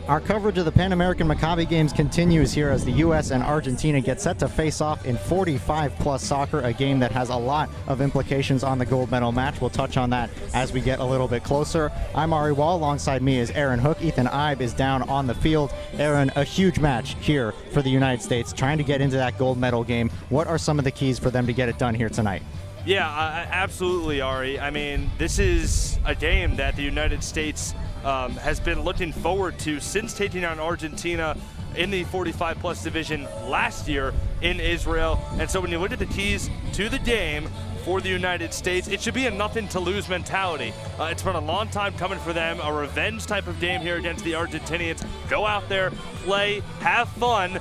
Our coverage of the Pan American Maccabi Games continues here as the U.S. and Argentina get set to face off in 45-plus soccer, a game that has a lot of implications on the gold medal match. We'll touch on that as we get a little bit closer. I'm Ari Wall. Alongside me is Aaron Hook. Ethan Ibe is down on the field. Aaron, a huge match here for the United States, trying to get into that gold medal game. What are some of the keys for them to get it done here tonight? Yeah, absolutely, Ari. I mean, this is a game that the United States has been looking forward to since taking on Argentina in the 45-plus division last year in Israel. And so when you look at the keys to the game for the United States, it should be a nothing-to-lose mentality. It's been a long time coming for them, a revenge type of game here against the Argentinians. Go out there, play, have fun.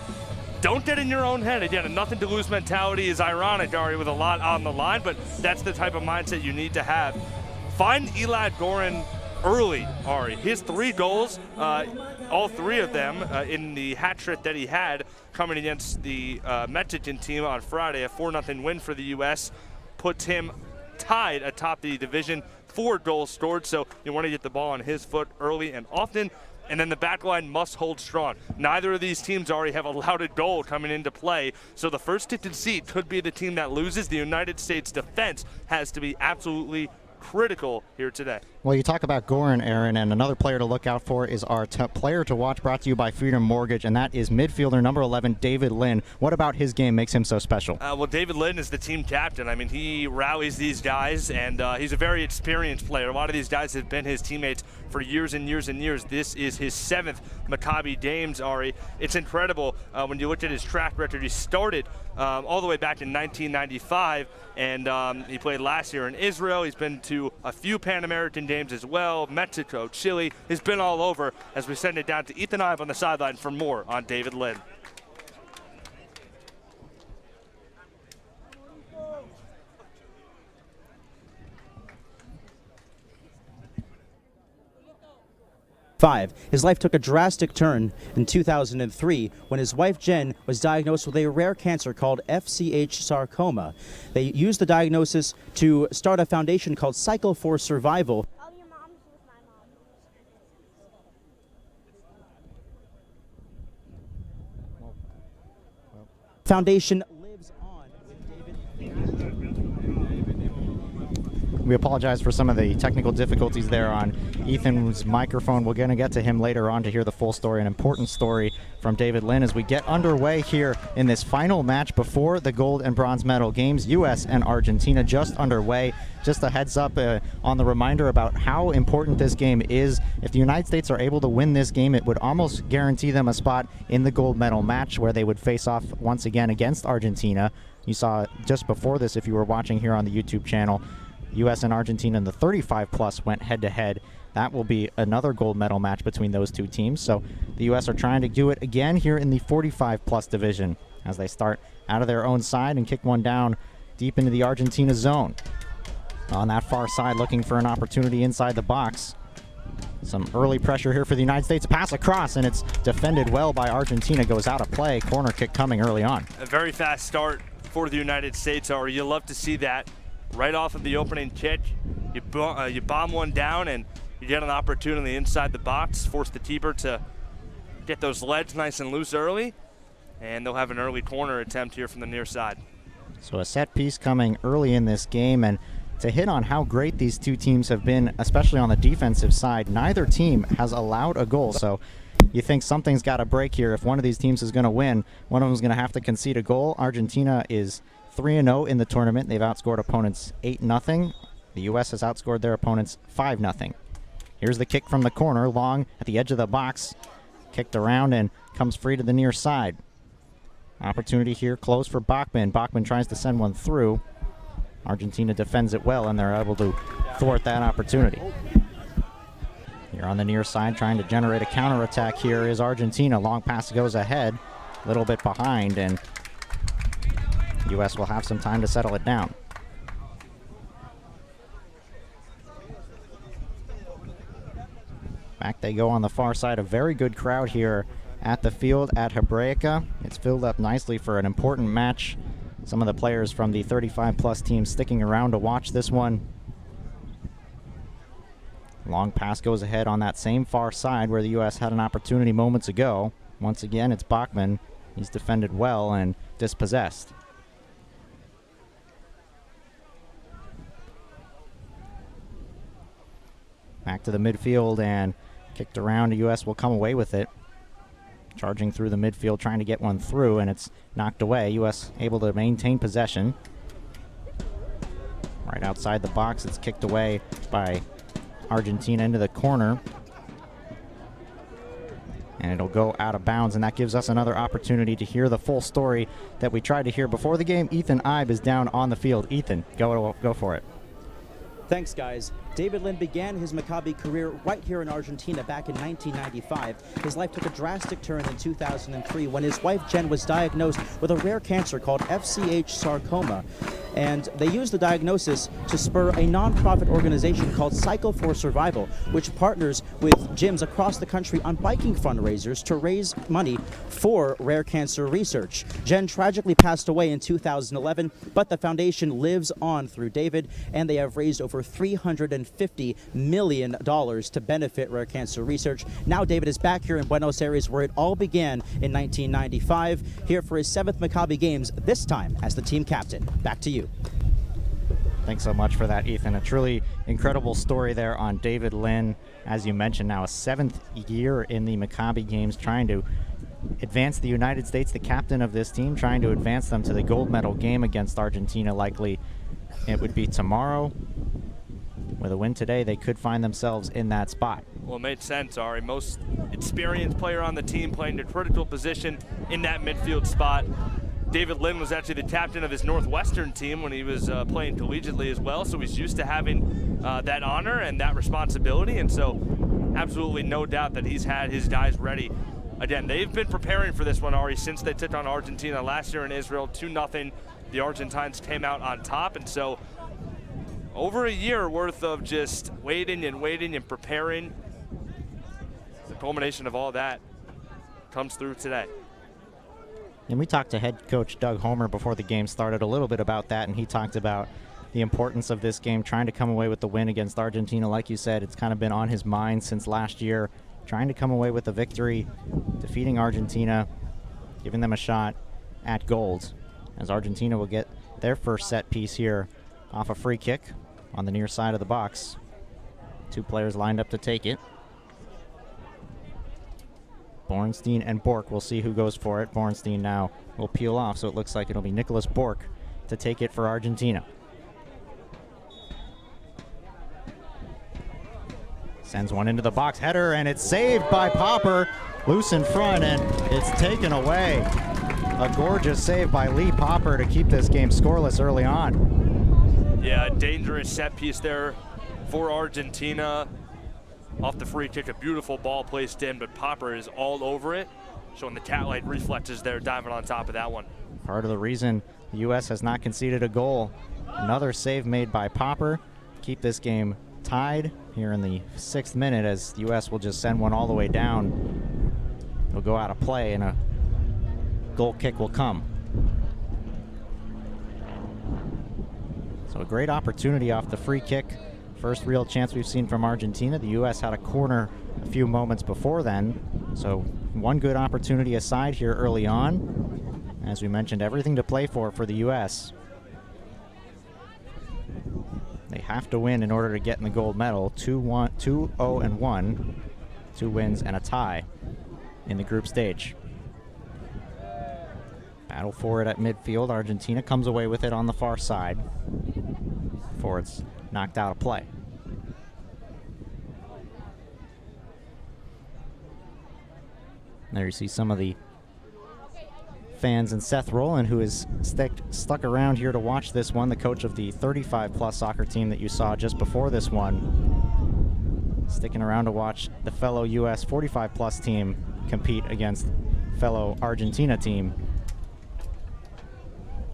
Don't get in your own head. Again, a nothing-to-lose mentality is ironic, Ari, with a lot on the line, but that's the type of mindset you need to have. Find Elad Goran early, Ari. His 3 goals, all 3 of them in the hat trick that he had coming against the Mexican team on Friday, a 4-0 win for the U.S., puts him tied atop the division, 4 goals scored, so you want to get the ball on his foot early and often. And then the back line must hold strong. Neither of these teams already have allowed a goal coming into play, so the first to concede could be the team that loses. The United States defense has to be absolutely critical here today. Well, you talk about Goran, Aaron, and another player to look out for is our player to watch, brought to you by Freedom Mortgage, and that is midfielder number 11, David Lynn. What about his game makes him so special? Well, David Lynn is the team captain. I mean, he rallies these guys, and he's a very experienced player. A lot of these guys have been his teammates for years and years and years. This is his 7th Maccabi Games, Ari. It's incredible when you look at his track record. He started all the way back in 1995, and he played last year in Israel. He's been to a few Pan American Games as well, Mexico, Chile. He's been all over as we send it down to Ethan Ibe on the sideline for more on David Lynn. His life took a drastic turn in 2003 when his wife Jen was diagnosed with a rare cancer called FCH sarcoma. They used the diagnosis to start a foundation called Cycle for Survival. Foundation lives on with David. We apologize for some of the technical difficulties there on Ethan's microphone. We're going to get to him later on to hear the full story, an important story from David Lynn as we get underway here in this final match before the gold and bronze medal games. U.S. and Argentina just underway. Just a heads up on the reminder about how important this game is. If the United States are able to win this game, it would almost guarantee them a spot in the gold medal match where they would face off once again against Argentina. You saw just before this, if you were watching here on the YouTube channel, U.S. and Argentina in the 35-plus went head-to-head. That will be another gold medal match between those two teams. So the U.S. are trying to do it again here in the 45-plus division as they start out of their own side and kick one down deep into the Argentina zone. On that far side, looking for an opportunity inside the box. Some early pressure here for the United States. Pass across, and it's defended well by Argentina. Goes out of play. Corner kick coming early on. A very fast start for the United States, or you love to see that. Right off of the opening kick, you bomb one down and you get an opportunity inside the box, force the keeper to get those legs nice and loose early, and they'll have an early corner attempt here from the near side. So a set piece coming early in this game, and to hit on how great these two teams have been, especially on the defensive side, neither team has allowed a goal. So you think something's got to break here. If one of these teams is going to win, one of them is going to have to concede a goal. Argentina is 3-0 in the tournament. They've outscored opponents 8-0. The U.S. has outscored their opponents 5-0. Here's the kick from the corner, long at the edge of the box. Kicked around and comes free to the near side. Opportunity here close for Bachmann. Bachmann tries to send one through. Argentina defends it well, and they're able to thwart that opportunity. Here on the near side, trying to generate a counterattack here is Argentina. Long pass goes ahead, a little bit behind, and U.S. will have some time to settle it down. Back they go on the far side. A very good crowd here at the field at Hebraica. It's filled up nicely for an important match. Some of the players from the 35-plus team sticking around to watch this one. Long pass goes ahead on that same far side where the U.S. had an opportunity moments ago. Once again, it's Bachman. He's defended well and dispossessed. Back to the midfield and kicked around. The U.S. will come away with it. Charging through the midfield, trying to get one through, and it's knocked away. U.S. able to maintain possession. Right outside the box, it's kicked away by Argentina into the corner. And it'll go out of bounds, and that gives us another opportunity to hear the full story that we tried to hear before the game. Ethan Ibe is down on the field. Ethan, go for it. Thanks, guys. David Lin began his Maccabi career right here in Argentina back in 1995. His life took a drastic turn in 2003 when his wife Jen was diagnosed with a rare cancer called FCH sarcoma. And they used the diagnosis to spur a nonprofit organization called Cycle for Survival, which partners with gyms across the country on biking fundraisers to raise money for rare cancer research. Jen tragically passed away in 2011, but the foundation lives on through David, and they have raised over $350 million to benefit rare cancer research. Now David is back here in Buenos Aires, where it all began in 1995, here for his 7th Maccabi Games, this time as the team captain. Back to you. Thanks so much for that, Ethan. A truly incredible story there on David Lin. As you mentioned, now a 7th year in the Maccabi Games, trying to advance the United States, the captain of this team, trying to advance them to the gold medal game against Argentina. Likely it would be tomorrow. With a win today, they could find themselves in that spot. Well, it made sense, Ari. Most experienced player on the team playing a critical position in that midfield spot. David Lin was actually the captain of his Northwestern team when he was playing collegiately as well, so he's used to having that honor and that responsibility, and so absolutely no doubt that he's had his guys ready. Again, they've been preparing for this one, Ari, since they took on Argentina last year in Israel, 2-0. The Argentines came out on top, and so over a year worth of just waiting and preparing. The culmination of all that comes through today. And we talked to head coach Doug Homer before the game started a little bit about that, and he talked about the importance of this game, trying to come away with the win against Argentina. Like you said, it's kind of been on his mind since last year, trying to come away with a victory, defeating Argentina, giving them a shot at gold, as Argentina will get their first set piece here off a free kick on the near side of the box. 2 players lined up to take it. Bornstein and Bork, we'll see who goes for it. Bornstein now will peel off, so it looks like it'll be Nicholas Bork to take it for Argentina. Sends one into the box, header, and it's saved by Popper. Loose in front, and it's taken away. A gorgeous save by Lee Popper to keep this game scoreless early on. Yeah, a dangerous set piece there for Argentina. Off the free kick, a beautiful ball placed in, but Popper is all over it, showing the cat-like reflexes there, diving on top of that one. Part of the reason the U.S. has not conceded a goal. Another save made by Popper. Keep this game tied here in the 6th minute, as the U.S. will just send one all the way down. It'll go out of play, and a goal kick will come. So a great opportunity off the free kick. First real chance we've seen from Argentina. The U.S. had a corner a few moments before then. So one good opportunity aside here early on. As we mentioned, everything to play for the U.S. They have to win in order to get in the gold medal. 2-0-1. 2 wins and a tie in the group stage. Battle for it at midfield. Argentina comes away with it on the far side before it's knocked out of play. There you see some of the fans and Seth Rowland, who is stuck around here to watch this one, the coach of the 35-plus soccer team that you saw just before this one, sticking around to watch the fellow U.S. 45-plus team compete against fellow Argentina team.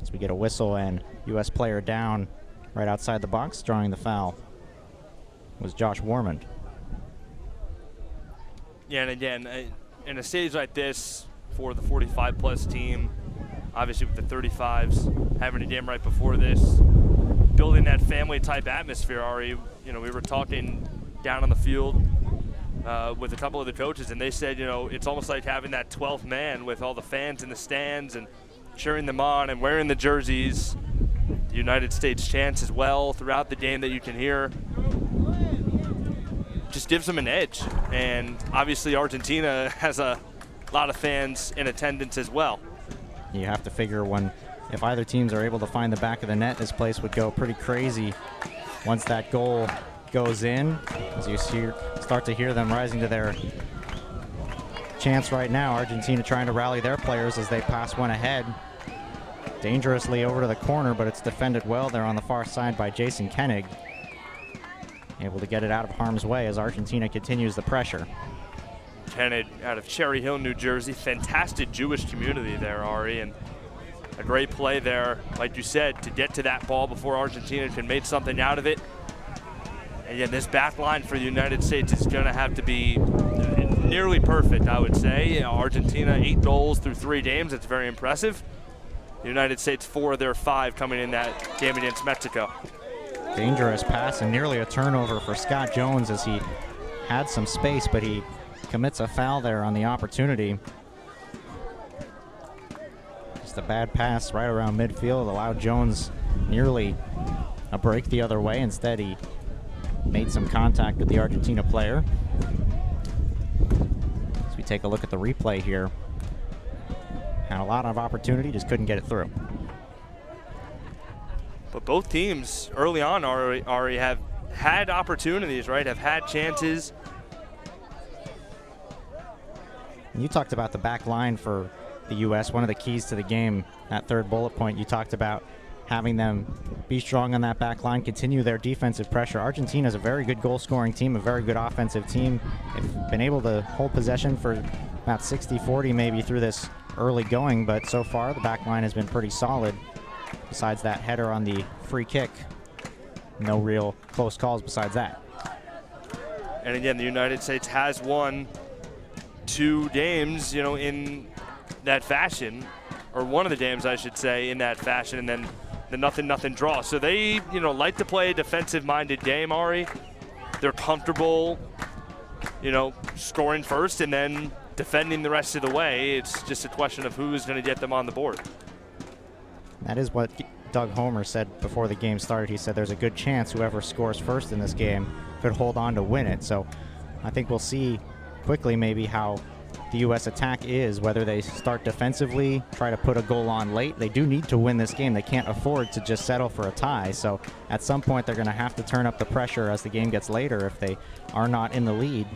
As we get a whistle and U.S. player down right outside the box, drawing the foul was Josh Warmond. Yeah, and again, in a stage like this for the 45-plus team, obviously with the 35s having a game right before this, building that family-type atmosphere, Ari. You know, we were talking down on the field with a couple of the coaches, and they said, you know, it's almost like having that 12th man with all the fans in the stands and cheering them on and wearing the jerseys. The United States chants as well throughout the game that you can hear. Just gives them an edge, and obviously Argentina has a lot of fans in attendance as well. You have to figure if either teams are able to find the back of the net, this place would go pretty crazy once that goal goes in. As you start to hear them rising to their chance right now. Argentina trying to rally their players as they pass one ahead. Dangerously over to the corner, but it's defended well there on the far side by Jason Koenig. Able to get it out of harm's way as Argentina continues the pressure. Koenig out of Cherry Hill, New Jersey. Fantastic Jewish community there, Ari, and a great play there, like you said, to get to that ball before Argentina can make something out of it. And yeah, this back line for the United States is going to have to be nearly perfect, I would say. You know, Argentina 8 goals through 3 games. That's very impressive. The United States 4 of their 5 coming in that game against Mexico. Dangerous pass and nearly a turnover for Scott Jones as he had some space, but he commits a foul there on the opportunity. Just a bad pass right around midfield allowed Jones nearly a break the other way. Instead, he made some contact with the Argentina player. As we take a look at the replay here, had a lot of opportunity, just couldn't get it through. But both teams early on already have had opportunities, right? Have had chances. You talked about the back line for the U.S. One of the keys to the game, that third bullet point, you talked about having them be strong on that back line, continue their defensive pressure. Argentina is a very good goal-scoring team, a very good offensive team. They've been able to hold possession for about 60-40 maybe through this early going, but so far the back line has been pretty solid. Besides that header on the free kick, no real close calls besides that. And again, the United States has won 2 games, you know, in that fashion, or one of the games, I should say, in that fashion, and then the 0-0 draw. So they, you know, like to play a defensive-minded game, Ari. They're comfortable, you know, scoring first and then defending the rest of the way. It's just a question of who's going to get them on the board. That is what Doug Homer said before the game started. He said there's a good chance whoever scores first in this game could hold on to win it. So I think we'll see quickly maybe how the U.S. attack is, whether they start defensively, try to put a goal on late. They do need to win this game. They can't afford to just settle for a tie. So at some point they're going to have to turn up the pressure as the game gets later. If they are not in the lead,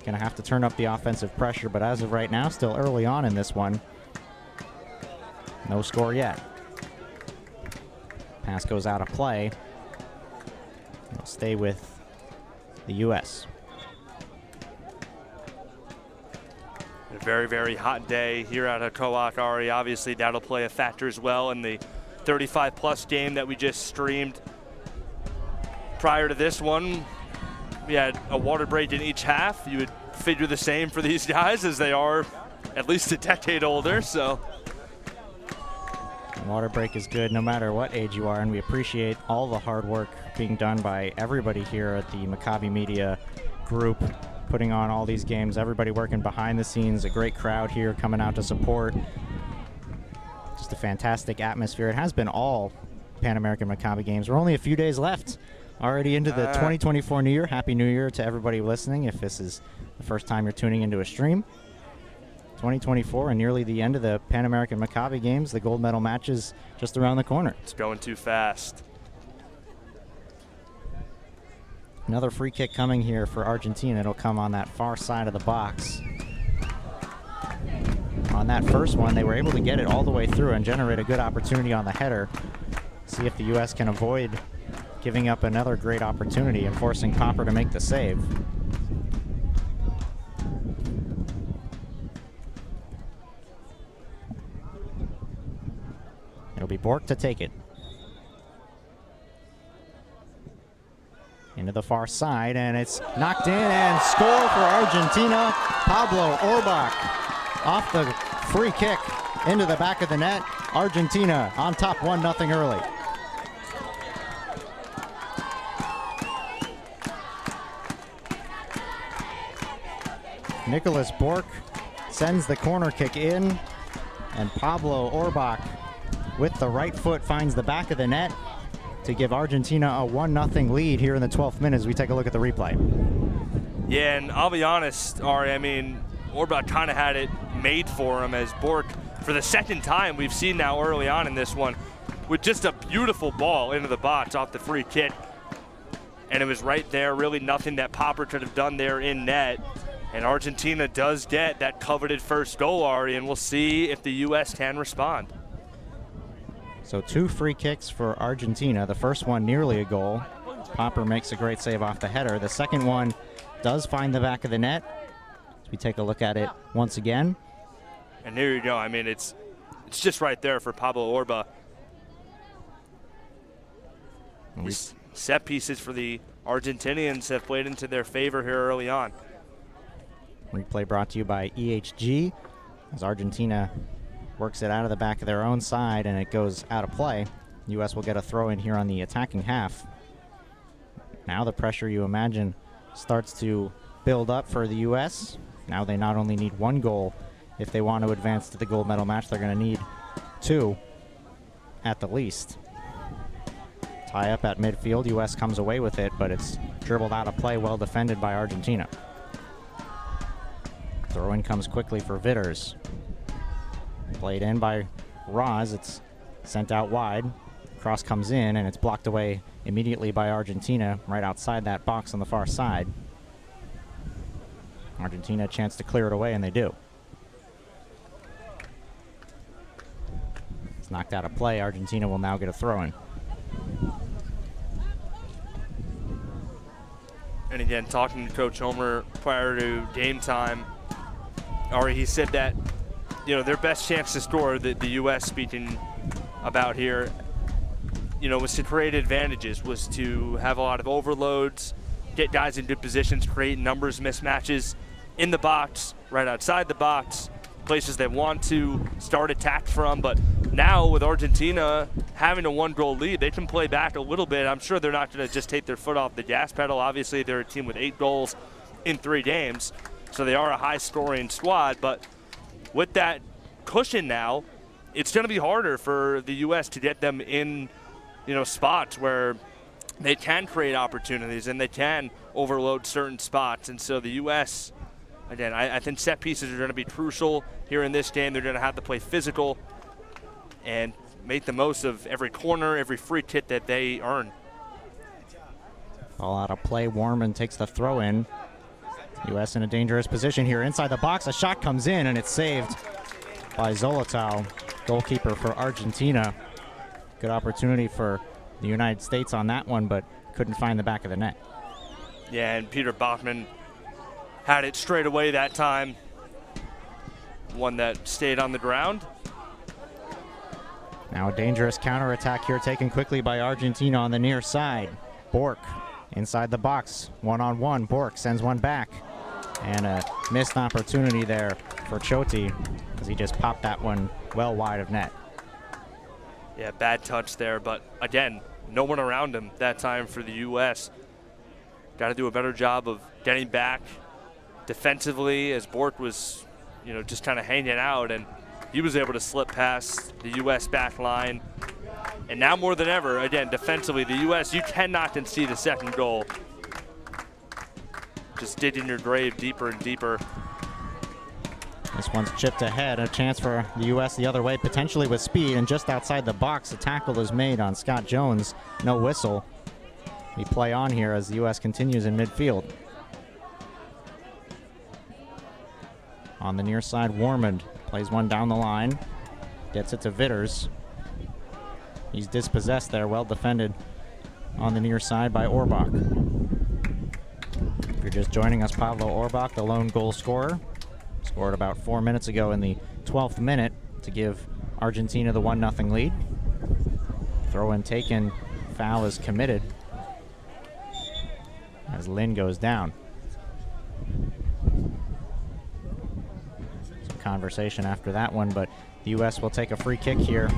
going to have to turn up the offensive pressure. But as of right now, still early on in this one, no score yet. Pass goes out of play. It'll stay with the U.S. A very, very hot day here at Hacoaj, Ari. Obviously, that'll play a factor as well in the 35-plus game that we just streamed. Prior to this one, we had a water break in each half. You would figure the same for these guys as they are at least a decade older, so. Water break is good no matter what age you are, and we appreciate all the hard work being done by everybody here at the Maccabi Media Group, putting on all these games, everybody working behind the scenes, a great crowd here coming out to support. Just a fantastic atmosphere. It has been all Pan American Maccabi games. We're only a few days left already into the 2024 New Year. Happy New Year to everybody listening if this is the first time you're tuning into a stream. 2024 and nearly the end of the Pan American Maccabi games. The gold medal matches just around the corner. It's going too fast. Another free kick coming here for Argentina. It'll come on that far side of the box. On that first one, they were able to get it all the way through and generate a good opportunity on the header. See if the U.S. can avoid giving up another great opportunity and forcing Popper to make the save. It'll be Bork to take it. Into the far side, and it's knocked in, and score for Argentina. Pablo Orbach off the free kick into the back of the net. Argentina on top 1-0 early. Nicholas Bork sends the corner kick in, and Pablo Orbach with the right foot finds the back of the net to give Argentina a 1-0 lead here in the 12th minute as we take a look at the replay. Yeah, and I'll be honest, Ari, I mean, Orbach kind of had it made for him as Bork, for the second time we've seen now early on in this one, with just a beautiful ball into the box off the free kick. And it was right there, really nothing that Popper could have done there in net. And Argentina does get that coveted first goal, Ari, and we'll see if the U.S. can respond. So 2 free kicks for Argentina. The first one nearly a goal. Popper makes a great save off the header. The second one does find the back of the net. As we take a look at it once again. And here you go. I mean, it's just right there for Pablo Orba. These set pieces for the Argentinians have played into their favor here early on. Replay brought to you by EHG as Argentina works it out of the back of their own side and it goes out of play. U.S. will get a throw in here on the attacking half. Now the pressure, you imagine, starts to build up for the U.S. Now they not only need 1 goal if they want to advance to the gold medal match, they're going to need 2 at the least. Tie up at midfield. U.S. comes away with it, but it's dribbled out of play, well defended by Argentina. Throw in comes quickly for Vitters. Played in by Roz. It's sent out wide. Cross comes in, and it's blocked away immediately by Argentina right outside that box on the far side. Argentina a chance to clear it away, and they do. It's knocked out of play. Argentina will now get a throw-in. And again, talking to Coach Homer prior to game time, Ari, he said that, you know, their best chance to score, the U.S. speaking about here, you know, was to create advantages, was to have a lot of overloads, get guys in good positions, create numbers mismatches in the box, right outside the box, places they want to start attack from. But now with Argentina having a 1-goal lead, they can play back a little bit. I'm sure they're not going to just take their foot off the gas pedal. Obviously, they're a team with 8 goals in 3 games, so they are a high-scoring squad. But with that cushion now, it's going to be harder for the U.S. to get them in, you know, spots where they can create opportunities and they can overload certain spots. And so the U.S., again, I think set pieces are going to be crucial here in this game. They're going to have to play physical and make the most of every corner, every free kick that they earn. All out of play. Warman takes the throw in. U.S. in a dangerous position here inside the box. A shot comes in and it's saved by Zolotau, goalkeeper for Argentina. Good opportunity for the United States on that one, but couldn't find the back of the net. Yeah, and Peter Bachmann had it straight away that time. One that stayed on the ground. Now a dangerous counterattack here taken quickly by Argentina on the near side. Bork inside the box, one-on-one. Bork sends one back. And a missed opportunity there for Choti as he just popped that one well wide of net. Yeah, bad touch there, but again, no one around him that time for the U.S. Got to do a better job of getting back defensively as Bork was, you know, just kind of hanging out, and he was able to slip past the U.S. back line. And now more than ever, again, defensively, the U.S., you cannot concede a second goal. Just digging your grave deeper and deeper. This one's chipped ahead. A chance for the U.S. the other way, potentially with speed, and just outside the box, a tackle is made on Scott Jones. No whistle. We play on here as the U.S. continues in midfield. On the near side, Warmond plays one down the line. Gets it to Vitters. He's dispossessed there, well defended on the near side by Orbach. If you're just joining us, Pablo Orbach, the lone goal scorer, scored about 4 minutes ago in the 12th minute to give Argentina the 1-0 lead. Throw in taken, foul is committed as Lin goes down. Some conversation after that one, but the U.S. will take a free kick here.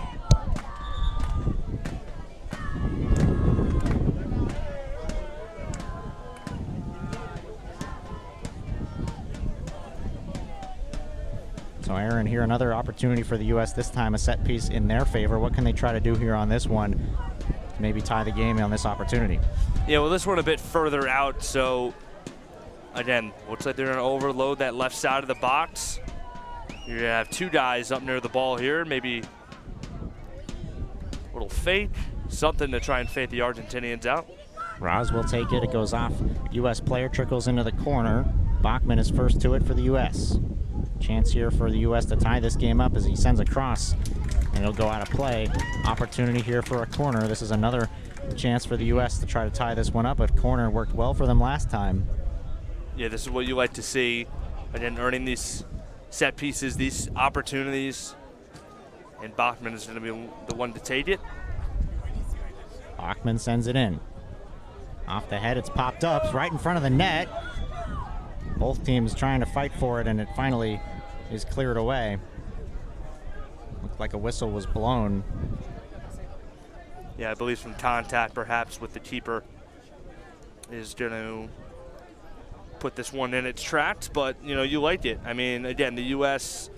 and here another opportunity for the U.S., this time a set piece in their favor. What can they try to do here on this one to maybe tie the game on this opportunity? Yeah, well, this one a bit further out, so again, looks like they're going to overload that left side of the box. You're going to have two guys up near the ball here, maybe a little fake, something to try and fake the Argentinians out. Roz will take it. It goes off. U.S. player trickles into the corner. Bachman is first to it for the U.S. Chance here for the U.S. to tie this game up as he sends a cross, and it'll go out of play. Opportunity here for a corner. This is another chance for the U.S. to try to tie this one up. A corner worked well for them last time. Yeah, this is what you like to see. Again, earning these set pieces, these opportunities, and Bachman is going to be the one to take it. Bachman sends it in. Off the head, it's popped up right in front of the net. Both teams trying to fight for it, and it finally is cleared away. Looked like a whistle was blown. Yeah, I believe some contact perhaps with the keeper is going to put this one in its tracks, but you like it. I mean, again, the U.S.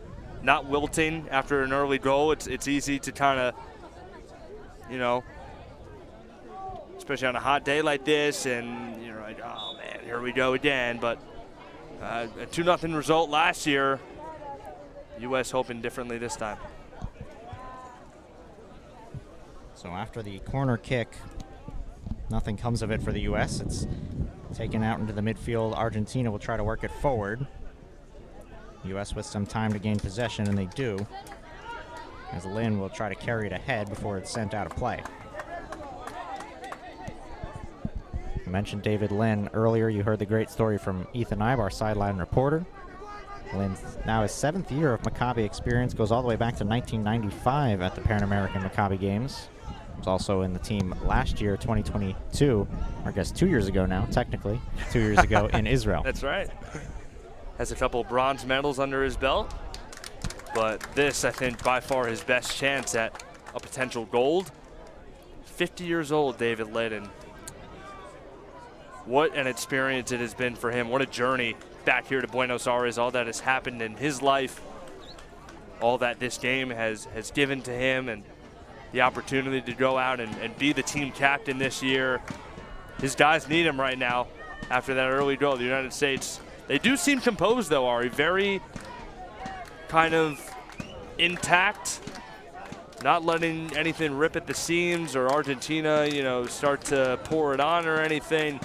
not wilting after an early goal. It's easy to kind of, especially on a hot day like this, and you're like, oh man, here we go again. But a 2-0 result last year. U.S. hoping differently this time. So after the corner kick, nothing comes of it for the U.S. It's taken out into the midfield. Argentina will try to work it forward. U.S. with some time to gain possession, and they do, as Lin will try to carry it ahead before it's sent out of play. I mentioned David Lin earlier. You heard the great story from Ethan Ibe, our sideline reporter. Lin's now his 7th year of Maccabi experience, goes all the way back to 1995 at the Pan American Maccabi Games. Was also in the team last year, 2022, or I guess 2 years ago now, technically, 2 years ago in Israel. That's right. Has a couple bronze medals under his belt, but this, I think, by far his best chance at a potential gold. 50 years old, David Lin. What an experience it has been for him. What a journey back here to Buenos Aires, all that has happened in his life, all that this game has given to him, and the opportunity to go out and be the team captain this year. His guys need him right now after that early goal. The United States, they do seem composed though, Ari. Very kind of intact, not letting anything rip at the seams or Argentina, start to pour it on or anything.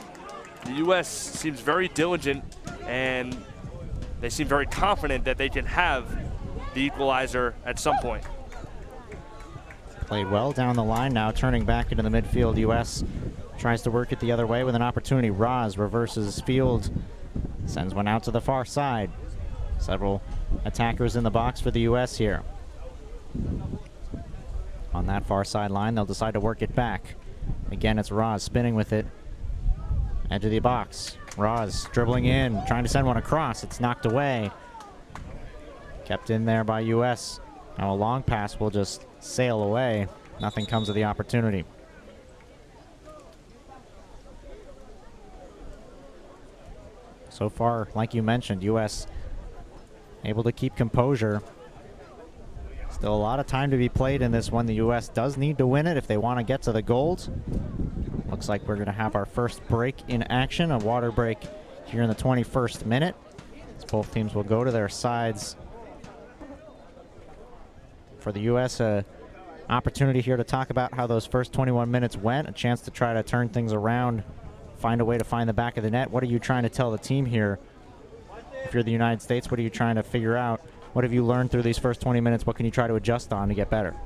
The U.S. seems very diligent, and they seem very confident that they can have the equalizer at some point. Played well down the line, now turning back into the midfield. U.S. tries to work it the other way with an opportunity. Roz reverses field, sends one out to the far side. Several attackers in the box for the U.S. here. On that far sideline, they'll decide to work it back. Again, it's Roz spinning with it. Edge of the box. Roz dribbling in, trying to send one across. It's knocked away. Kept in there by U.S. Now a long pass will just sail away. Nothing comes of the opportunity. So far, like you mentioned, U.S. able to keep composure. Still a lot of time to be played in this one. The U.S. does need to win it if they want to get to the gold. Looks like we're going to have our first break in action, a water break here in the 21st minute. As both teams will go to their sides. For the U.S., opportunity here to talk about how those first 21 minutes went, a chance to try to turn things around, find a way to find the back of the net. What are you trying to tell the team here? If you're the United States, what are you trying to figure out? What have you learned through these first 20 minutes? What can you try to adjust on to get better?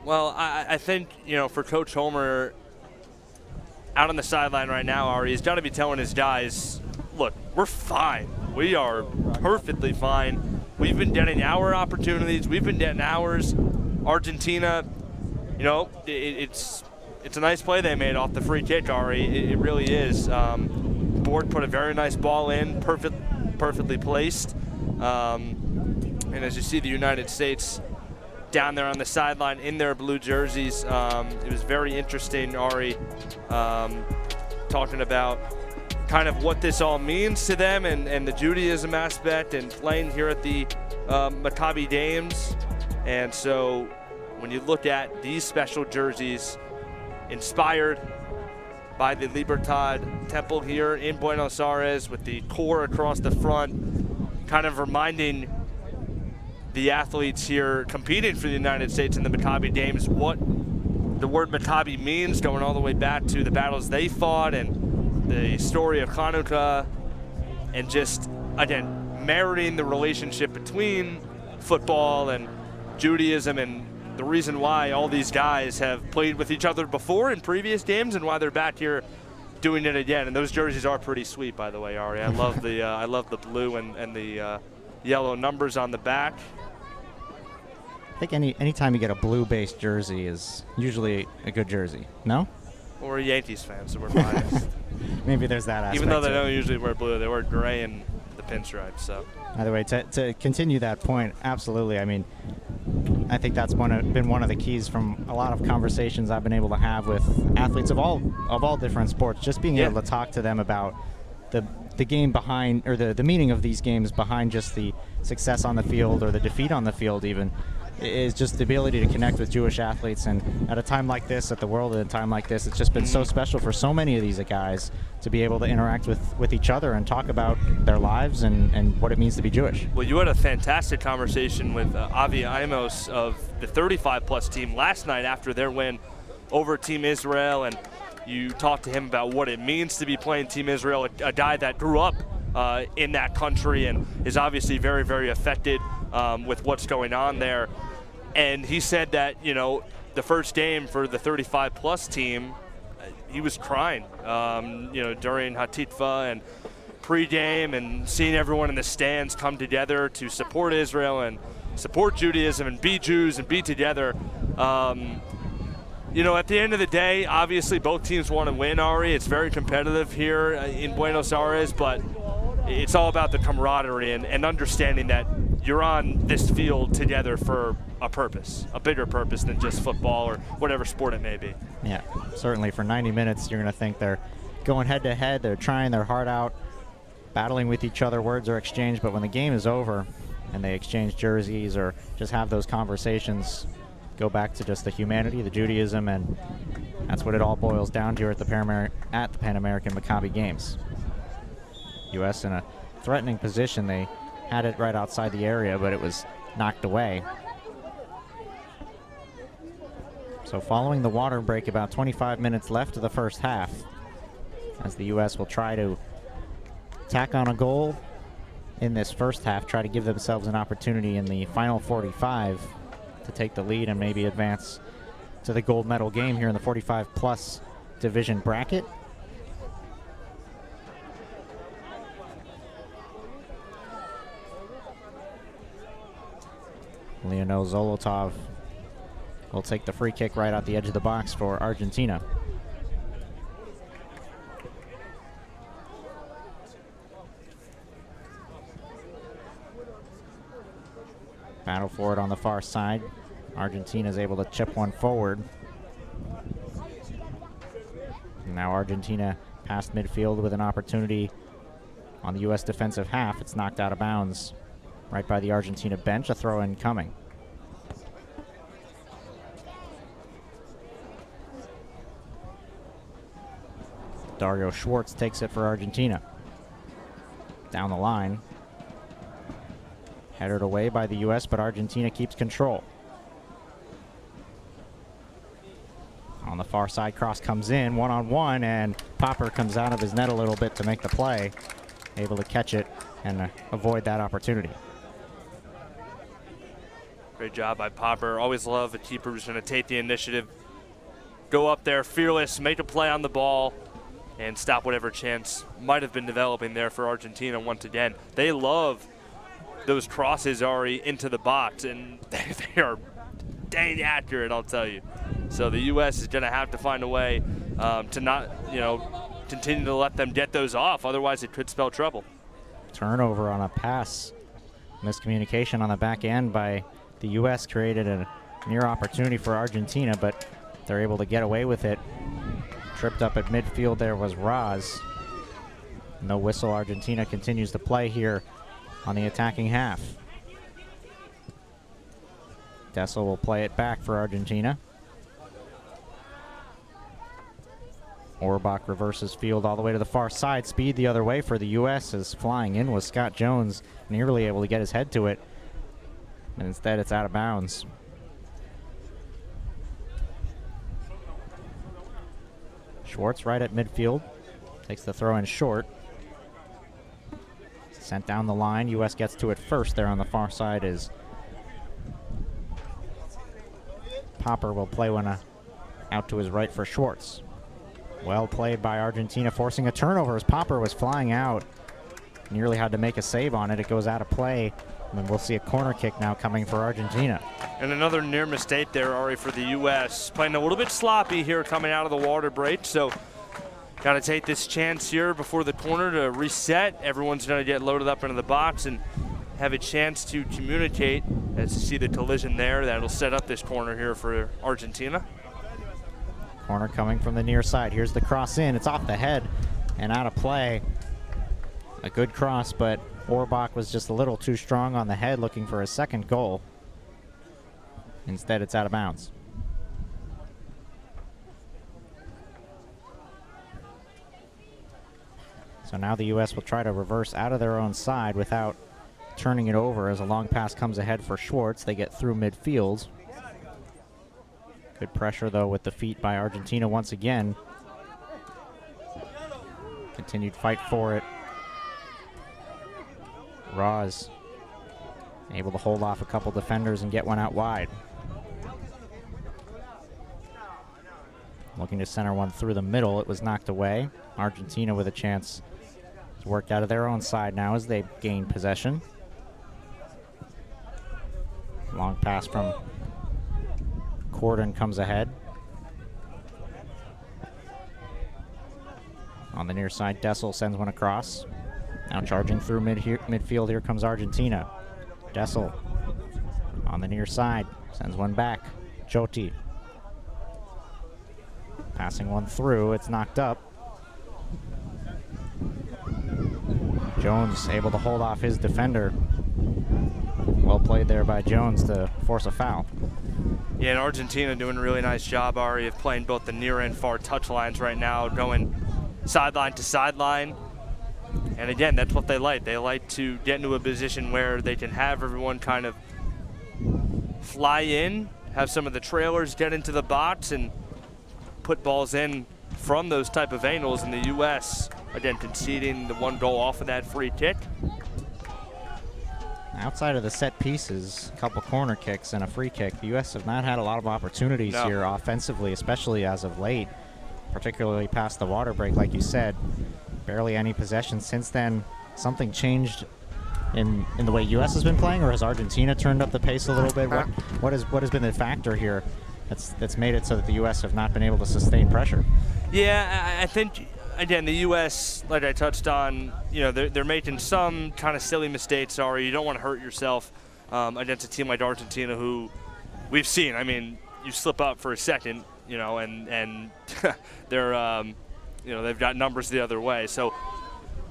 Well, I think, for Coach Homer, out on the sideline right now, Ari, he's got to be telling his guys, look, we're fine. We are perfectly fine. We've been getting our opportunities. We've been getting ours. Argentina, it's a nice play they made off the free kick, Ari. It really is. Board put a very nice ball in, perfectly placed. And as you see the United States down there on the sideline in their blue jerseys, it was very interesting, Ari, talking about kind of what this all means to them and the Judaism aspect and playing here at the Maccabi Games. And so when you look at these special jerseys inspired by the Libertad Temple here in Buenos Aires with the core across the front, kind of reminding the athletes here competing for the United States in the Maccabi Games what the word Maccabi means, going all the way back to the battles they fought and the story of Hanukkah, and just, again, marrying the relationship between football and Judaism and the reason why all these guys have played with each other before in previous games and why they're back here doing it again. And those jerseys are pretty sweet, by the way, Ari. I love the blue and the yellow numbers on the back. I think anytime you get a blue-based jersey is usually a good jersey. No? Well, we're Yankees fans, so we're biased. Maybe there's that aspect. Even though they to don't it. usually wear blue, they wear gray and the pinstripes. So. Either way, to continue that point, absolutely. I mean, I think that's been one of the keys from a lot of conversations I've been able to have with athletes of all different sports. Just being able to talk to them about the game behind, or the meaning of these games behind just the success on the field or the defeat on the field even, is just the ability to connect with Jewish athletes. And at a time like this, at the World at a time like this, it's just been so special for so many of these guys to be able to interact with each other and talk about their lives and what it means to be Jewish. Well, you had a fantastic conversation with Avi Imos of the 35-plus team last night after their win over Team Israel, and you talked to him about what it means to be playing Team Israel, a guy that grew up in that country and is obviously very, very affected with what's going on there. And he said that, the first game for the 35-plus team, he was crying, during Hatitva and pregame, and seeing everyone in the stands come together to support Israel and support Judaism and be Jews and be together. At the end of the day, obviously both teams want to win, Ari. It's very competitive here in Buenos Aires, but it's all about the camaraderie and understanding that you're on this field together for a purpose, a bigger purpose than just football or whatever sport it may be. Yeah, certainly for 90 minutes you're going to think they're going head-to-head, they're trying their heart out, battling with each other, words are exchanged, but when the game is over and they exchange jerseys or just have those conversations, go back to just the humanity, the Judaism, and that's what it all boils down to at the Pan American Maccabi Games. U.S. in a threatening position. They had it right outside the area, but it was knocked away. So following the water break, about 25 minutes left of the first half, as the U.S. will try to tack on a goal in this first half, try to give themselves an opportunity in the final 45 to take the lead and maybe advance to the gold medal game here in the 45-plus division bracket. Leonel Zolotov will take the free kick right out the edge of the box for Argentina. Battle for it on the far side. Argentina is able to chip one forward. And now Argentina past midfield with an opportunity on the U.S. defensive half. It's knocked out of bounds right by the Argentina bench. A throw-in coming. Dario Schwartz takes it for Argentina. Down the line. Headed away by the U.S., but Argentina keeps control. On the far side, cross comes in, one-on-one, and Popper comes out of his net a little bit to make the play. Able to catch it and avoid that opportunity. Great job by Popper. Always love a keeper who's going to take the initiative, go up there fearless, make a play on the ball, and stop whatever chance might have been developing there for Argentina once again. They love those crosses, Ari, into the box, and they are dang accurate, I'll tell you. So the U.S. is going to have to find a way to not, continue to let them get those off. Otherwise, it could spell trouble. Turnover on a pass. Miscommunication on the back end by the U.S. created a near opportunity for Argentina, but they're able to get away with it. Tripped up at midfield there was Raz. No whistle. Argentina continues to play here on the attacking half. Dessel will play it back for Argentina. Orbach reverses field all the way to the far side. Speed the other way for the U.S. as flying in was Scott Jones, nearly able to get his head to it. And instead it's out of bounds. Schwartz right at midfield. Takes the throw in short. Sent down the line. U.S. gets to it first there on the far side as Popper will play one out to his right for Schwartz. Well played by Argentina, forcing a turnover as Popper was flying out. Nearly had to make a save on it. It goes out of play. And we'll see a corner kick now coming for Argentina. And another near mistake there, Ari, for the U.S. Playing a little bit sloppy here coming out of the water break. So got to take this chance here before the corner to reset. Everyone's going to get loaded up into the box and have a chance to communicate. As you see the collision there, that'll set up this corner here for Argentina. Corner coming from the near side. Here's the cross in. It's off the head and out of play. A good cross, but Orbach was just a little too strong on the head, looking for a second goal. Instead, it's out of bounds. So now the U.S. will try to reverse out of their own side without turning it over as a long pass comes ahead for Schwartz. They get through midfield. Good pressure, though, with the feet by Argentina once again. Continued fight for it. Roz able to hold off a couple defenders and get one out wide. Looking to center one through the middle. It was knocked away. Argentina with a chance to work out of their own side now as they gain possession. Long pass from Corden comes ahead. On the near side, Dessel sends one across. Now charging through midfield, here comes Argentina. Dessel on the near side, sends one back. Joti passing one through, it's knocked up. Jones able to hold off his defender. Well played there by Jones to force a foul. Yeah, and Argentina doing a really nice job, Ari, of playing both the near and far touch lines right now, going sideline to sideline. And again, that's what they like. They like to get into a position where they can have everyone kind of fly in, have some of the trailers get into the box and put balls in from those type of angles. In the U.S., again, conceding the one goal off of that free kick. Outside of the set pieces, a couple corner kicks and a free kick, the U.S. have not had a lot of opportunities here offensively, especially as of late, particularly past the water break, like you said. Barely any possession since then. Something changed in the way U.S. has been playing, or has Argentina turned up the pace a little bit? What has been the factor here that's made it so that the U.S. have not been able to sustain pressure? Yeah, I think, again, the U.S., like I touched on, you know, they're making some kind of silly mistakes. Sorry, you don't want to hurt yourself against a team like Argentina, who we've seen. I mean, you slip up for a second, you know, and they're you know, they've got numbers the other way. So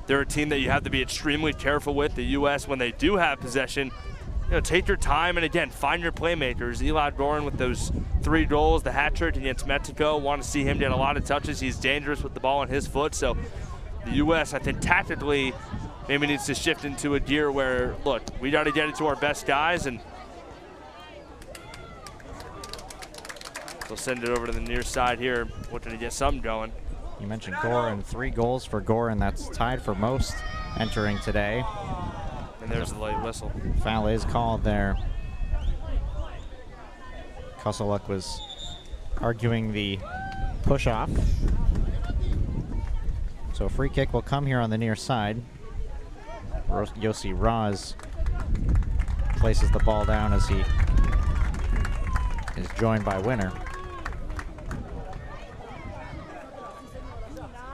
they're a team that you have to be extremely careful with. The U.S., when they do have possession, you know, take your time and, again, find your playmakers. Eli Gorin with those 3 goals, the hat trick against Mexico. Want to see him get a lot of touches. He's dangerous with the ball on his foot. So the U.S., I think, tactically maybe needs to shift into a gear where, look, we got to get it to our best guys, and they'll send it over to the near side here, looking to get something going. You mentioned Gorin, 3 goals for Gorin. That's tied for most entering today. And there's the late whistle. Foul is called there. Koseluk was arguing the push-off. So a free kick will come here on the near side. Yossi Raz places the ball down as he is joined by Winner.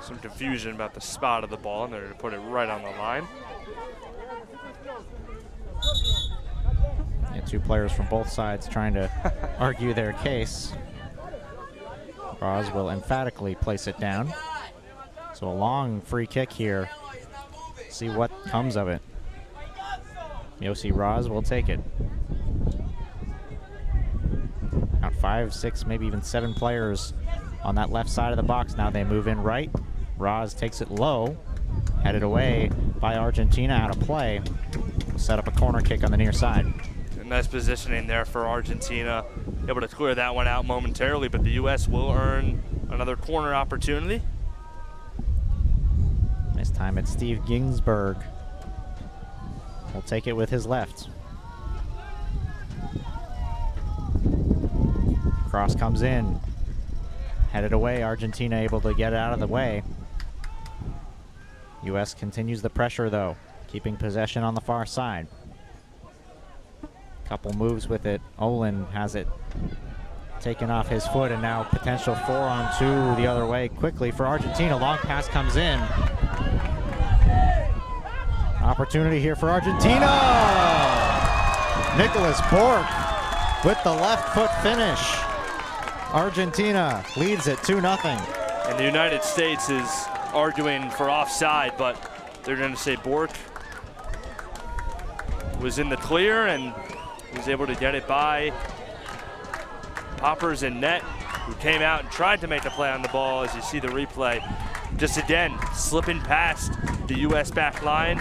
Some confusion about the spot of the ball, and they're going to put it right on the line. Yeah, 2 players from both sides trying to argue their case. Roz will emphatically place it down. So a long free kick here See what comes of it. Yossi Raz will take it. About 5, 6, maybe even 7 players on that left side of the box. Now they move in right. Raz takes it low, headed away by Argentina, out of play. Set up a corner kick on the near side. Nice positioning there for Argentina. Able to clear that one out momentarily, but the U.S. will earn another corner opportunity. This time it's Steve Ginsberg. Will take it with his left. Cross comes in. Headed away, Argentina able to get it out of the way. U.S. continues the pressure though, keeping possession on the far side. Couple moves with it. Olin has it taken off his foot, and now potential 4-on-2 the other way quickly for Argentina. Long pass comes in. Opportunity here for Argentina. Nicholas Bork with the left foot finish. Argentina leads it 2-0. And the United States is arguing for offside, but they're going to say Bork was in the clear and was able to get it by Poppers in net, who came out and tried to make a play on the ball. As you see the replay, just again slipping past the U.S. back line,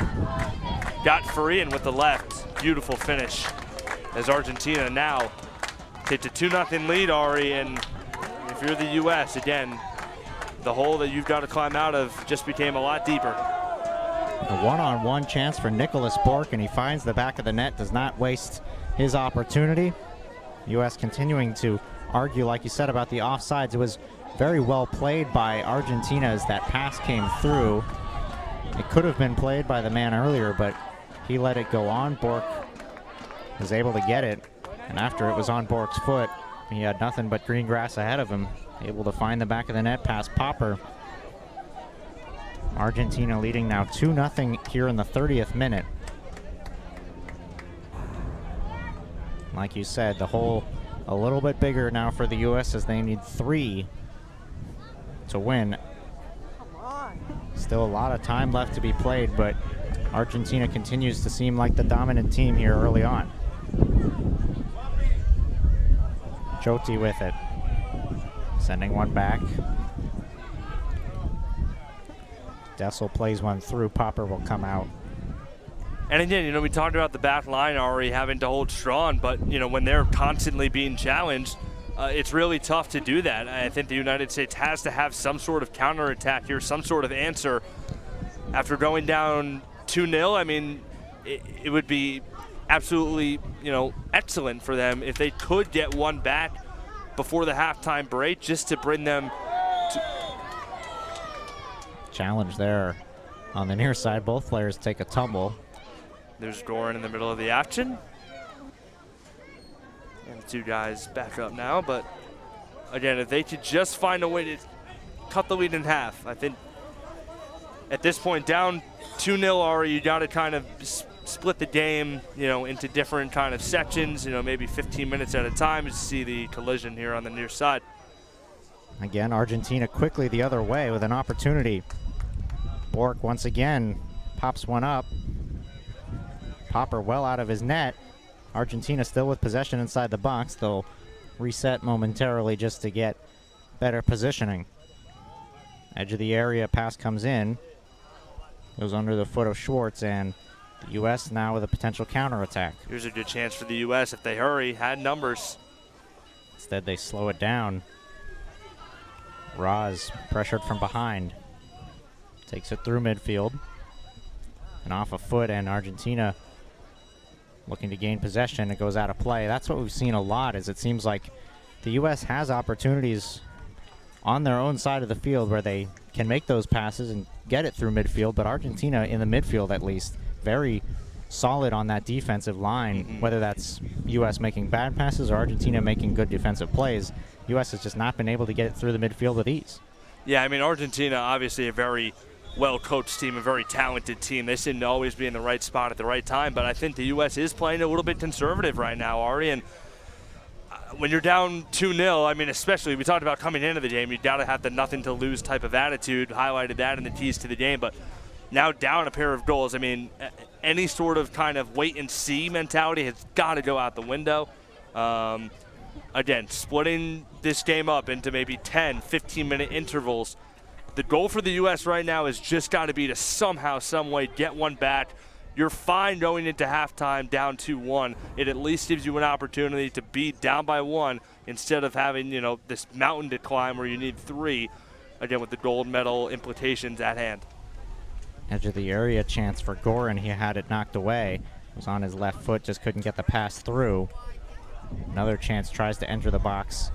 got free, and with the left, beautiful finish as Argentina now takes a 2-0 lead, Ari. And if you're the U.S., again, the hole that you've got to climb out of just became a lot deeper. A one-on-one chance for Nicholas Bork, and he finds the back of the net, does not waste his opportunity. U.S. continuing to argue, like you said, about the offsides. It was very well played by Argentina as that pass came through. It could have been played by the man earlier, but he let it go on. Bork was able to get it, and after it was on Bork's foot, he had nothing but green grass ahead of him, able to find the back of the net past Popper. Argentina leading now 2-0 here in the 30th minute. Like you said, the hole a little bit bigger now for the U.S. as they need 3 to win. Still a lot of time left to be played, but Argentina continues to seem like the dominant team here early on. Choti with it, sending one back. Dessel plays one through. Popper will come out. And again, you know, we talked about the back line already having to hold strong, but, you know, when they're constantly being challenged, it's really tough to do that. I think the United States has to have some sort of counterattack here, some sort of answer. After going down 2-0, I mean, it would be absolutely, you know, excellent for them if they could get one back before the halftime break, just to bring them to... Challenge there on the near side. Both players take a tumble. There's Goran in the middle of the action. And the 2 guys back up now, but again, if they could just find a way to cut the lead in half, I think at this point, down 2-0 already, you got to kind of split the game, you know, into different kind of sections, you know, maybe 15 minutes at a time to see the collision here on the near side. Again, Argentina quickly the other way with an opportunity. Bork once again pops one up. Popper well out of his net. Argentina still with possession inside the box. They'll reset momentarily just to get better positioning. Edge of the area, pass comes in. Goes under the foot of Schwartz, and the U.S. now with a potential counterattack. Here's a good chance for the U.S. if they hurry, had numbers. Instead, they slow it down. Raz pressured from behind. Takes it through midfield. And off a foot, and Argentina looking to gain possession. It goes out of play. That's what we've seen a lot, is it seems like the U.S. has opportunities on their own side of the field where they can make those passes and get it through midfield, but Argentina in the midfield at least, very solid on that defensive line, whether that's U.S. making bad passes or Argentina making good defensive plays. U.S. has just not been able to get it through the midfield with ease. Yeah, I mean, Argentina, obviously a very well-coached team, a very talented team. They seem to always be in the right spot at the right time, but I think the U.S. is playing a little bit conservative right now, Ari, and when you're down 2-0, I mean, especially, we talked about coming into the game, you got to have the nothing to lose type of attitude, highlighted that in the keys to the game, but now down a pair of goals. I mean, any sort of kind of wait and see mentality has got to go out the window. Again, splitting this game up into maybe 10, 15-minute intervals. The goal for the U.S. right now has just got to be to somehow, some way get one back. You're fine going into halftime down 2-1. It at least gives you an opportunity to be down by 1 instead of having, this mountain to climb where you need 3, again, with the gold medal implications at hand. Edge of the area chance for Gorin. He had it knocked away. It was on his left foot, just couldn't get the pass through. Another chance, tries to enter the box.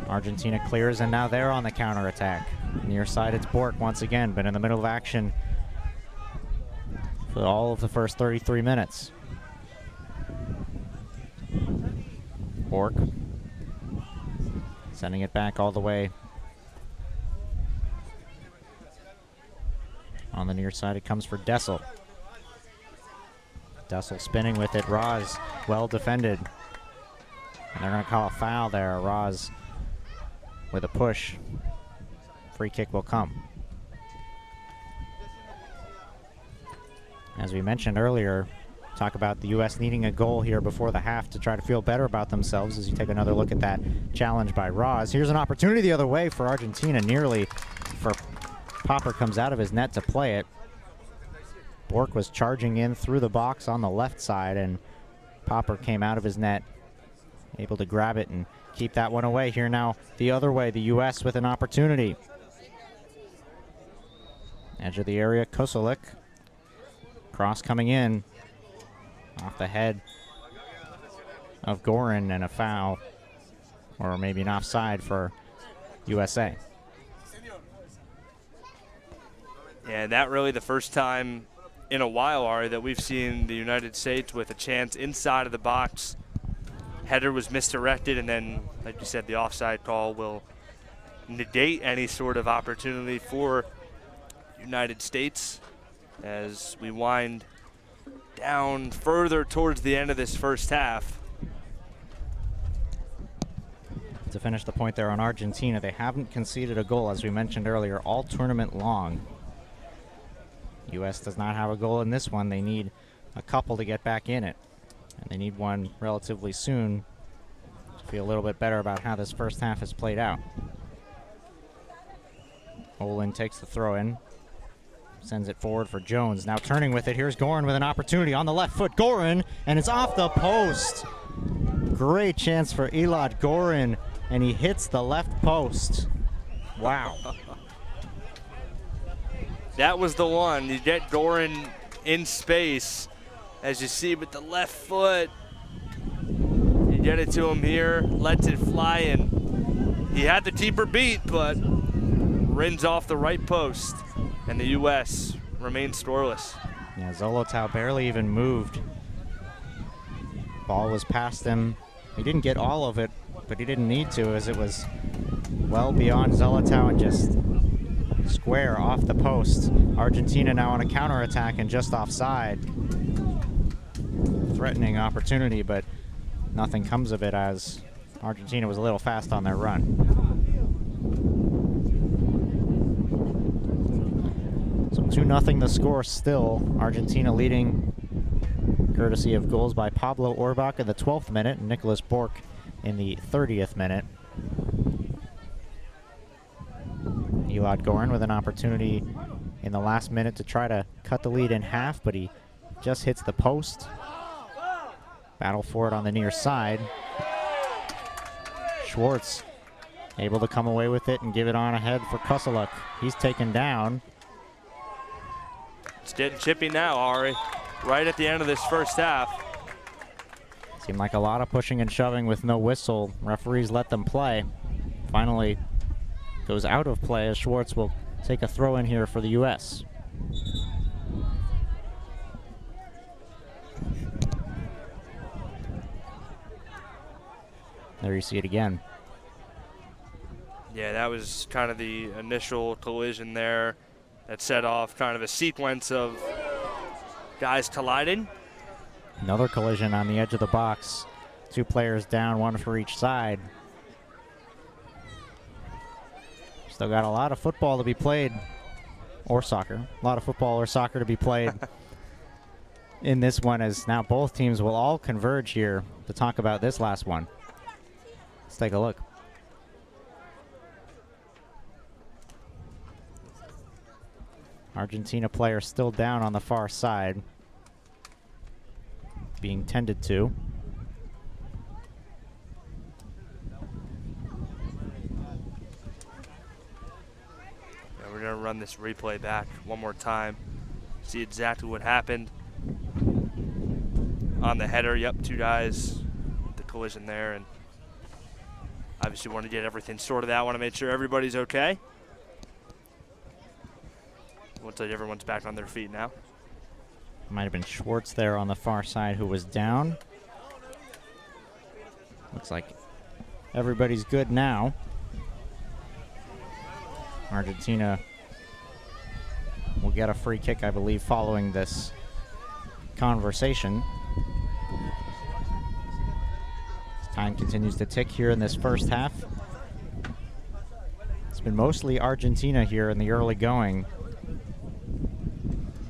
Argentina clears, and now they're on the counterattack. Near side, it's Bork once again, been in the middle of action for all of the first 33 minutes. Bork sending it back all the way. On the near side, it comes for Dessel. Dessel spinning with it. Roz, well defended. And they're going to call a foul there. Roz with a push. Free kick will come. As we mentioned earlier, talk about the U.S. needing a goal here before the half to try to feel better about themselves as you take another look at that challenge by Roz. Here's an opportunity the other way for Argentina, nearly for Popper comes out of his net to play it. Bork was charging in through the box on the left side, and Popper came out of his net, able to grab it and keep that one away. Here now the other way, the U.S. with an opportunity. Edge of the area, Kosolek. Cross coming in off the head of Gorin, and a foul, or maybe an offside for USA. Yeah, that really the first time in a while, Ari, that we've seen the United States with a chance inside of the box. Header was misdirected, and then, like you said, the offside call will negate any sort of opportunity for United States as we wind down further towards the end of this first half. To finish the point there on Argentina, they haven't conceded a goal, as we mentioned earlier, all tournament long. U.S. does not have a goal in this one. They need a couple to get back in it, and they need one relatively soon to feel a little bit better about how this first half has played out. Olin takes the throw in, sends it forward for Jones. Now turning with it, here's Gorin with an opportunity on the left foot. Gorin, and it's off the post. Great chance for Elad Gorin, and he hits the left post. Wow. That was the one. You get Gorin in space, as you see with the left foot. You get it to him here, lets it fly, and he had the keeper beat, but rins off the right post, and the U.S. remains scoreless. Yeah, Zolotau barely even moved. Ball was past him. He didn't get all of it, but he didn't need to, as it was well beyond Zolotau and just square off the post. Argentina now on a counterattack and just offside. Threatening opportunity, but nothing comes of it as Argentina was a little fast on their run. So 2-0 the score still. Argentina leading courtesy of goals by Pablo Orbach in the 12th minute and Nicholas Bork in the 30th minute. Elad Gorin with an opportunity in the last minute to try to cut the lead in half, but he just hits the post. Battle for it on the near side. Schwartz able to come away with it and give it on ahead for Kosolek. He's taken down. It's getting chippy now, Ari, right at the end of this first half. Seemed like a lot of pushing and shoving with no whistle. Referees let them play. Finally goes out of play as Schwartz will take a throw in here for the U.S. There you see it again. Yeah, that was kind of the initial collision there that set off kind of a sequence of guys colliding. Another collision on the edge of the box. Two players down, one for each side. Still got a lot of football to be played or soccer. A lot of football or soccer to be played in this one, as now both teams will all converge here to talk about this last one. Let's take a look. Argentina player still down on the far side, being tended to. Yeah, we're going to run this replay back one more time, see exactly what happened. On the header, yep, two guys, the collision there, and obviously want to get everything sorted out, want to make sure everybody's okay. Looks like everyone's back on their feet now. Might have been Schwartz there on the far side who was down. Looks like everybody's good now. Argentina will get a free kick, I believe, following this conversation. Time continues to tick here in this first half. It's been mostly Argentina here in the early going.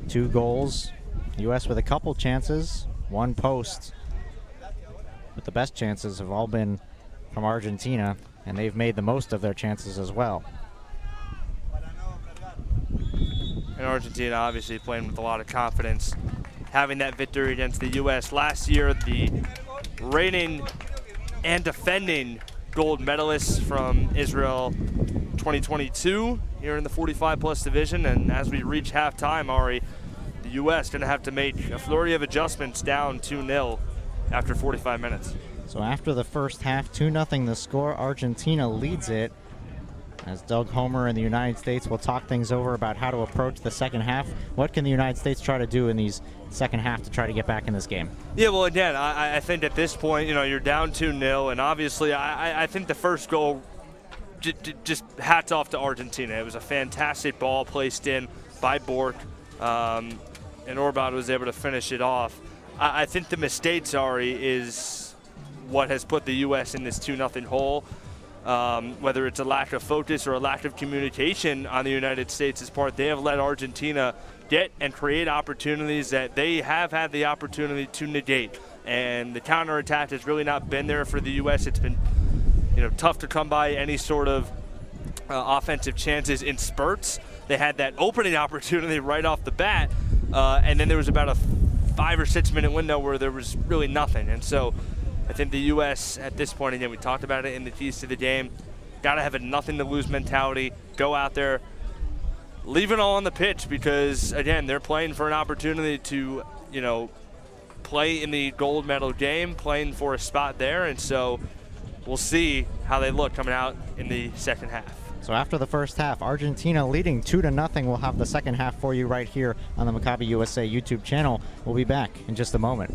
2 goals. U.S. with a couple chances, 1 post. But the best chances have all been from Argentina, and they've made the most of their chances as well. And Argentina obviously playing with a lot of confidence, having that victory against the U.S. last year, the reigning and defending gold medalists from Israel 2022 here in the 45-plus division. And as we reach halftime, Ari, the U.S. going to have to make a flurry of adjustments, down 2-0 after 45 minutes. So after the first half, 2-0 the score. Argentina leads it, as Doug Homer and the United States will talk things over about how to approach the second half. What can the United States try to do in these second half to try to get back in this game? Yeah, well, again, I think at this point, you're down 2-0, and obviously I think the first goal, just hats off to Argentina. It was a fantastic ball placed in by Bork, and Orbad was able to finish it off. I think the mistakes, Ari, is what has put the U.S. in this 2-0 hole. Whether it's a lack of focus or a lack of communication on the United States' part, they have let Argentina get and create opportunities that they have had the opportunity to negate. And the counterattack has really not been there for the U.S. It's been tough to come by any sort of offensive chances in spurts. They had that opening opportunity right off the bat, and then there was about a 5 or 6 minute window where there was really nothing. And so I think the U.S. at this point, again, we talked about it in the keys to the game, got to have a nothing to lose mentality, go out there, leave it all on the pitch, because, again, they're playing for an opportunity to, play in the gold medal game, playing for a spot there. And so we'll see how they look coming out in the second half. So after the first half, Argentina leading 2-0. We'll have the second half for you right here on the Maccabi USA YouTube channel. We'll be back in just a moment.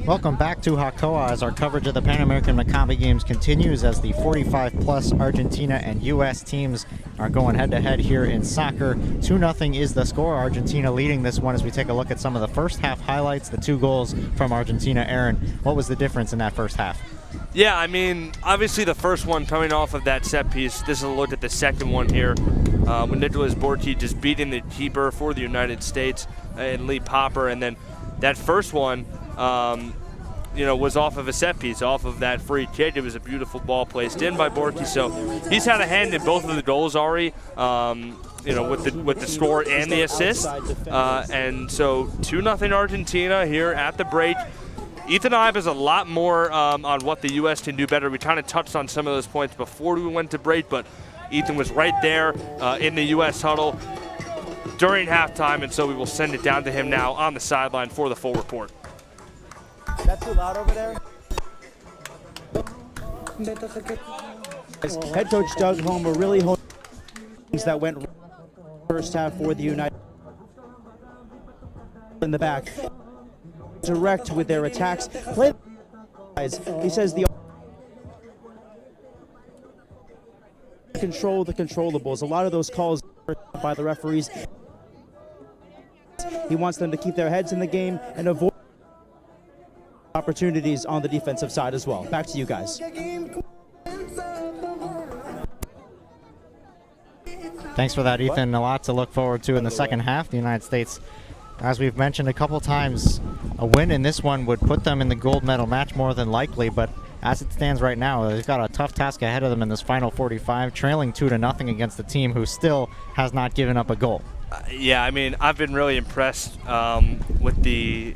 Welcome back to Hacoaj as our coverage of the Pan American Maccabi Games continues as the 45-plus Argentina and U.S. teams are going head-to-head here in soccer. 2-0 is the score. Argentina leading this one as we take a look at some of the first half highlights, the 2 goals from Argentina. Aaron, what was the difference in that first half? Yeah, I mean, obviously the first one coming off of that set piece. This is a look at the second one here. With Nicholas Borky just beating the keeper for the United States and Lee Popper. And then that first one, was off of a set piece, off of that free kick. It was a beautiful ball placed in by Borky. So he's had a hand in both of the goals, Ari, with the score and the assist. And so 2-0 Argentina here at the break. Ethan Ibe has a lot more on what the U.S. can do better. We kind of touched on some of those points before we went to break, but Ethan was right there in the U.S. huddle during halftime, and so we will send it down to him now on the sideline for the full report. Is that too loud over there? Head coach Doug Homer really hoping things that went first half for the United in the back. Direct with their attacks. He says the control the controllables. A lot of those calls by the referees. He wants them to keep their heads in the game and avoid opportunities on the defensive side as well. Back to you guys. Thanks for that, Ethan. A lot to look forward to in the second half. The United States, as we've mentioned a couple times, a win in this one would put them in the gold medal match more than likely, but as it stands right now, they've got a tough task ahead of them in this final 45, trailing 2-0 against a team who still has not given up a goal. Yeah, I mean, I've been really impressed with the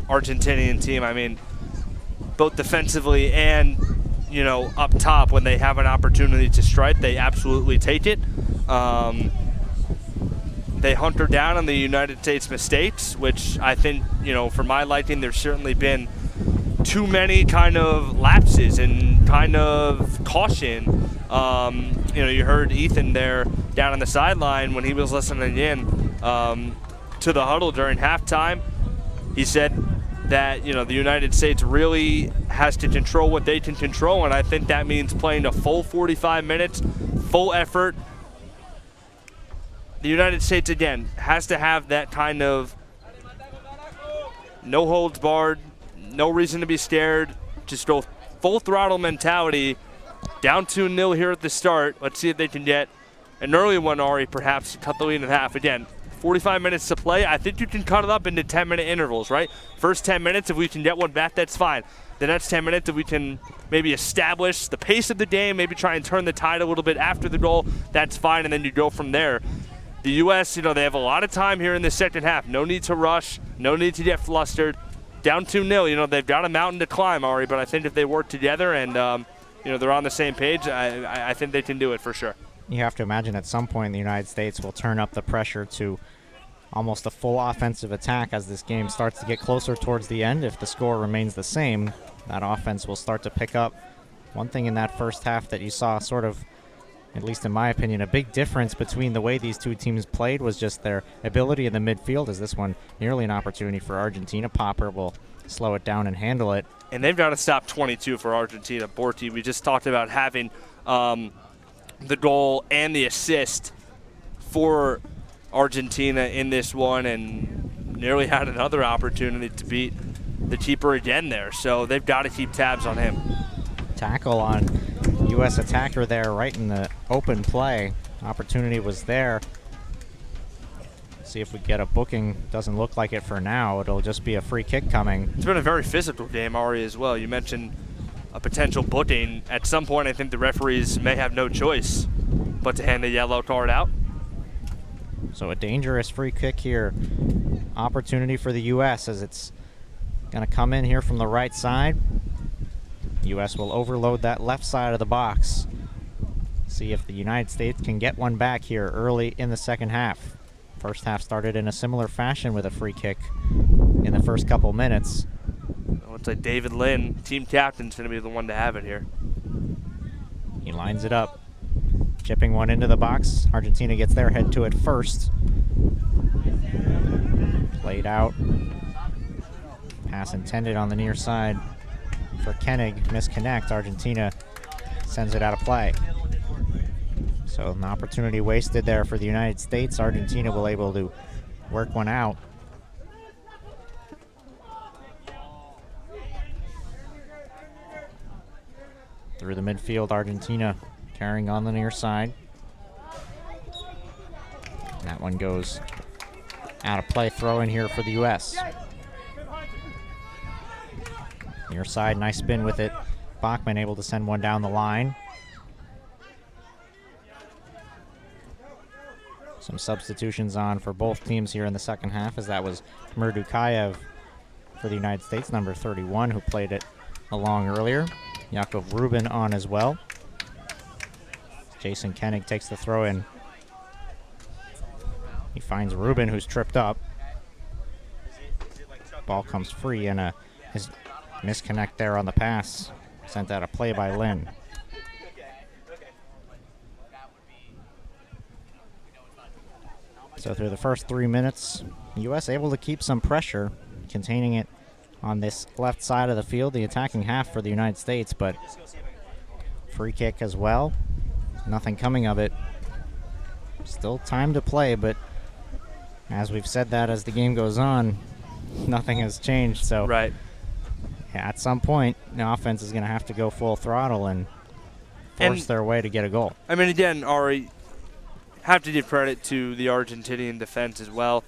Argentinian team. I mean, both defensively and, up top when they have an opportunity to strike, they absolutely take it. They hunker down on the United States mistakes, which I think, for my liking, there's certainly been too many kind of lapses and kind of caution. You heard Ethan there down on the sideline when he was listening in to the huddle during halftime. He said that, the United States really has to control what they can control, and I think that means playing a full 45 minutes, full effort. The United States, again, has to have that kind of no holds barred, no reason to be scared, just go full throttle mentality, down 2-0 here at the start. Let's see if they can get an early one, Ari, perhaps cut the lead in half. Again, 45 minutes to play. I think you can cut it up into 10-minute intervals, right? First 10 minutes, if we can get one back, that's fine. The next 10 minutes, if we can maybe establish the pace of the game, maybe try and turn the tide a little bit after the goal, that's fine, and then you go from there. The U.S., they have a lot of time here in the second half. No need to rush. No need to get flustered. Down 2-0, they've got a mountain to climb, Ari, but I think if they work together and, they're on the same page, I think they can do it for sure. You have to imagine at some point the United States will turn up the pressure to almost a full offensive attack as this game starts to get closer towards the end. If the score remains the same, that offense will start to pick up. One thing in that first half that you saw sort of, at least in my opinion, a big difference between the way these two teams played was just their ability in the midfield, as this one nearly an opportunity for Argentina. Popper will slow it down and handle it. And they've got to stop 22 for Argentina. Borky, we just talked about having the goal and the assist for Argentina in this one and nearly had another opportunity to beat the keeper again there. So they've got to keep tabs on him. Tackle on U.S. attacker there right in the open play. Opportunity was there. See if we get a booking. Doesn't look like it for now. It'll just be a free kick coming. It's been a very physical game, Ari, as well. You mentioned a potential booking. At some point, I think the referees may have no choice but to hand the yellow card out. So a dangerous free kick here. Opportunity for the U.S. as it's going to come in here from the right side. U.S. will overload that left side of the box. See if the United States can get one back here early in the second half. First half started in a similar fashion with a free kick in the first couple minutes. Looks like David Lynn, team captain's going to be the one to have it here. He lines it up, chipping one into the box. Argentina gets their head to it first. Played out. Pass intended on the near side for Koenig. Misconnect. Argentina sends it out of play. So an opportunity wasted there for the United States. Argentina will able to work one out. Through the midfield, Argentina carrying on the near side. That one goes out of play. Throw in here for the U.S. Near side, nice spin with it. Bachmann able to send one down the line. Some substitutions on for both teams here in the second half, as that was Merdukayev for the United States, number 31, who played it along earlier. Yakov Rubin on as well. Jason Koenig takes the throw in. He finds Rubin, who's tripped up. Ball comes free, and his misconnect there on the pass. Sent out a play by Lin. So through the first 3 minutes, the U.S. able to keep some pressure, containing it on this left side of the field, the attacking half for the United States, but free kick as well. Nothing coming of it. Still time to play, but as we've said that as the game goes on, nothing has changed. So right. Yeah, at some point, the offense is going to have to go full throttle and force their way to get a goal. I mean, again, Ari, have to give credit to the Argentinian defense as well.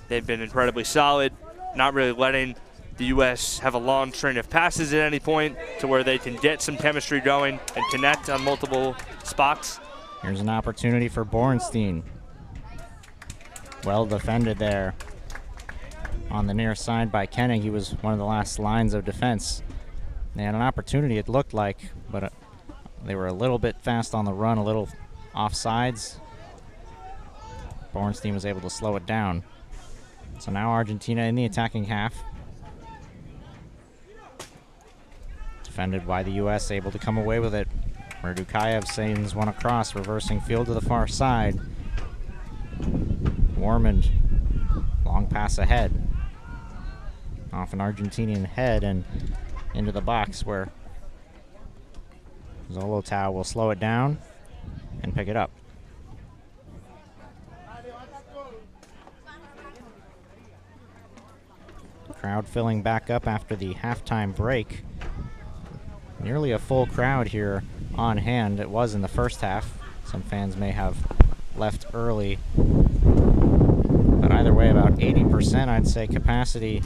They've been incredibly solid, not really letting the U.S. have a long string of passes at any point to where they can get some chemistry going and connect on multiple spots. Here's an opportunity for Borenstein. Well defended there on the near side by Koenig. He was one of the last lines of defense. They had an opportunity, it looked like, but they were a little bit fast on the run, a little offsides. Borenstein was able to slow it down. So now Argentina in the attacking half. Defended by the U.S., able to come away with it. Merdukayev sends one across, reversing field to the far side. Warmond, long pass ahead. Off an Argentinian head and into the box where Zolotau will slow it down and pick it up. Crowd filling back up after the halftime break. Nearly a full crowd here on hand. It was in the first half. Some fans may have left early. But either way, about 80%, I'd say, capacity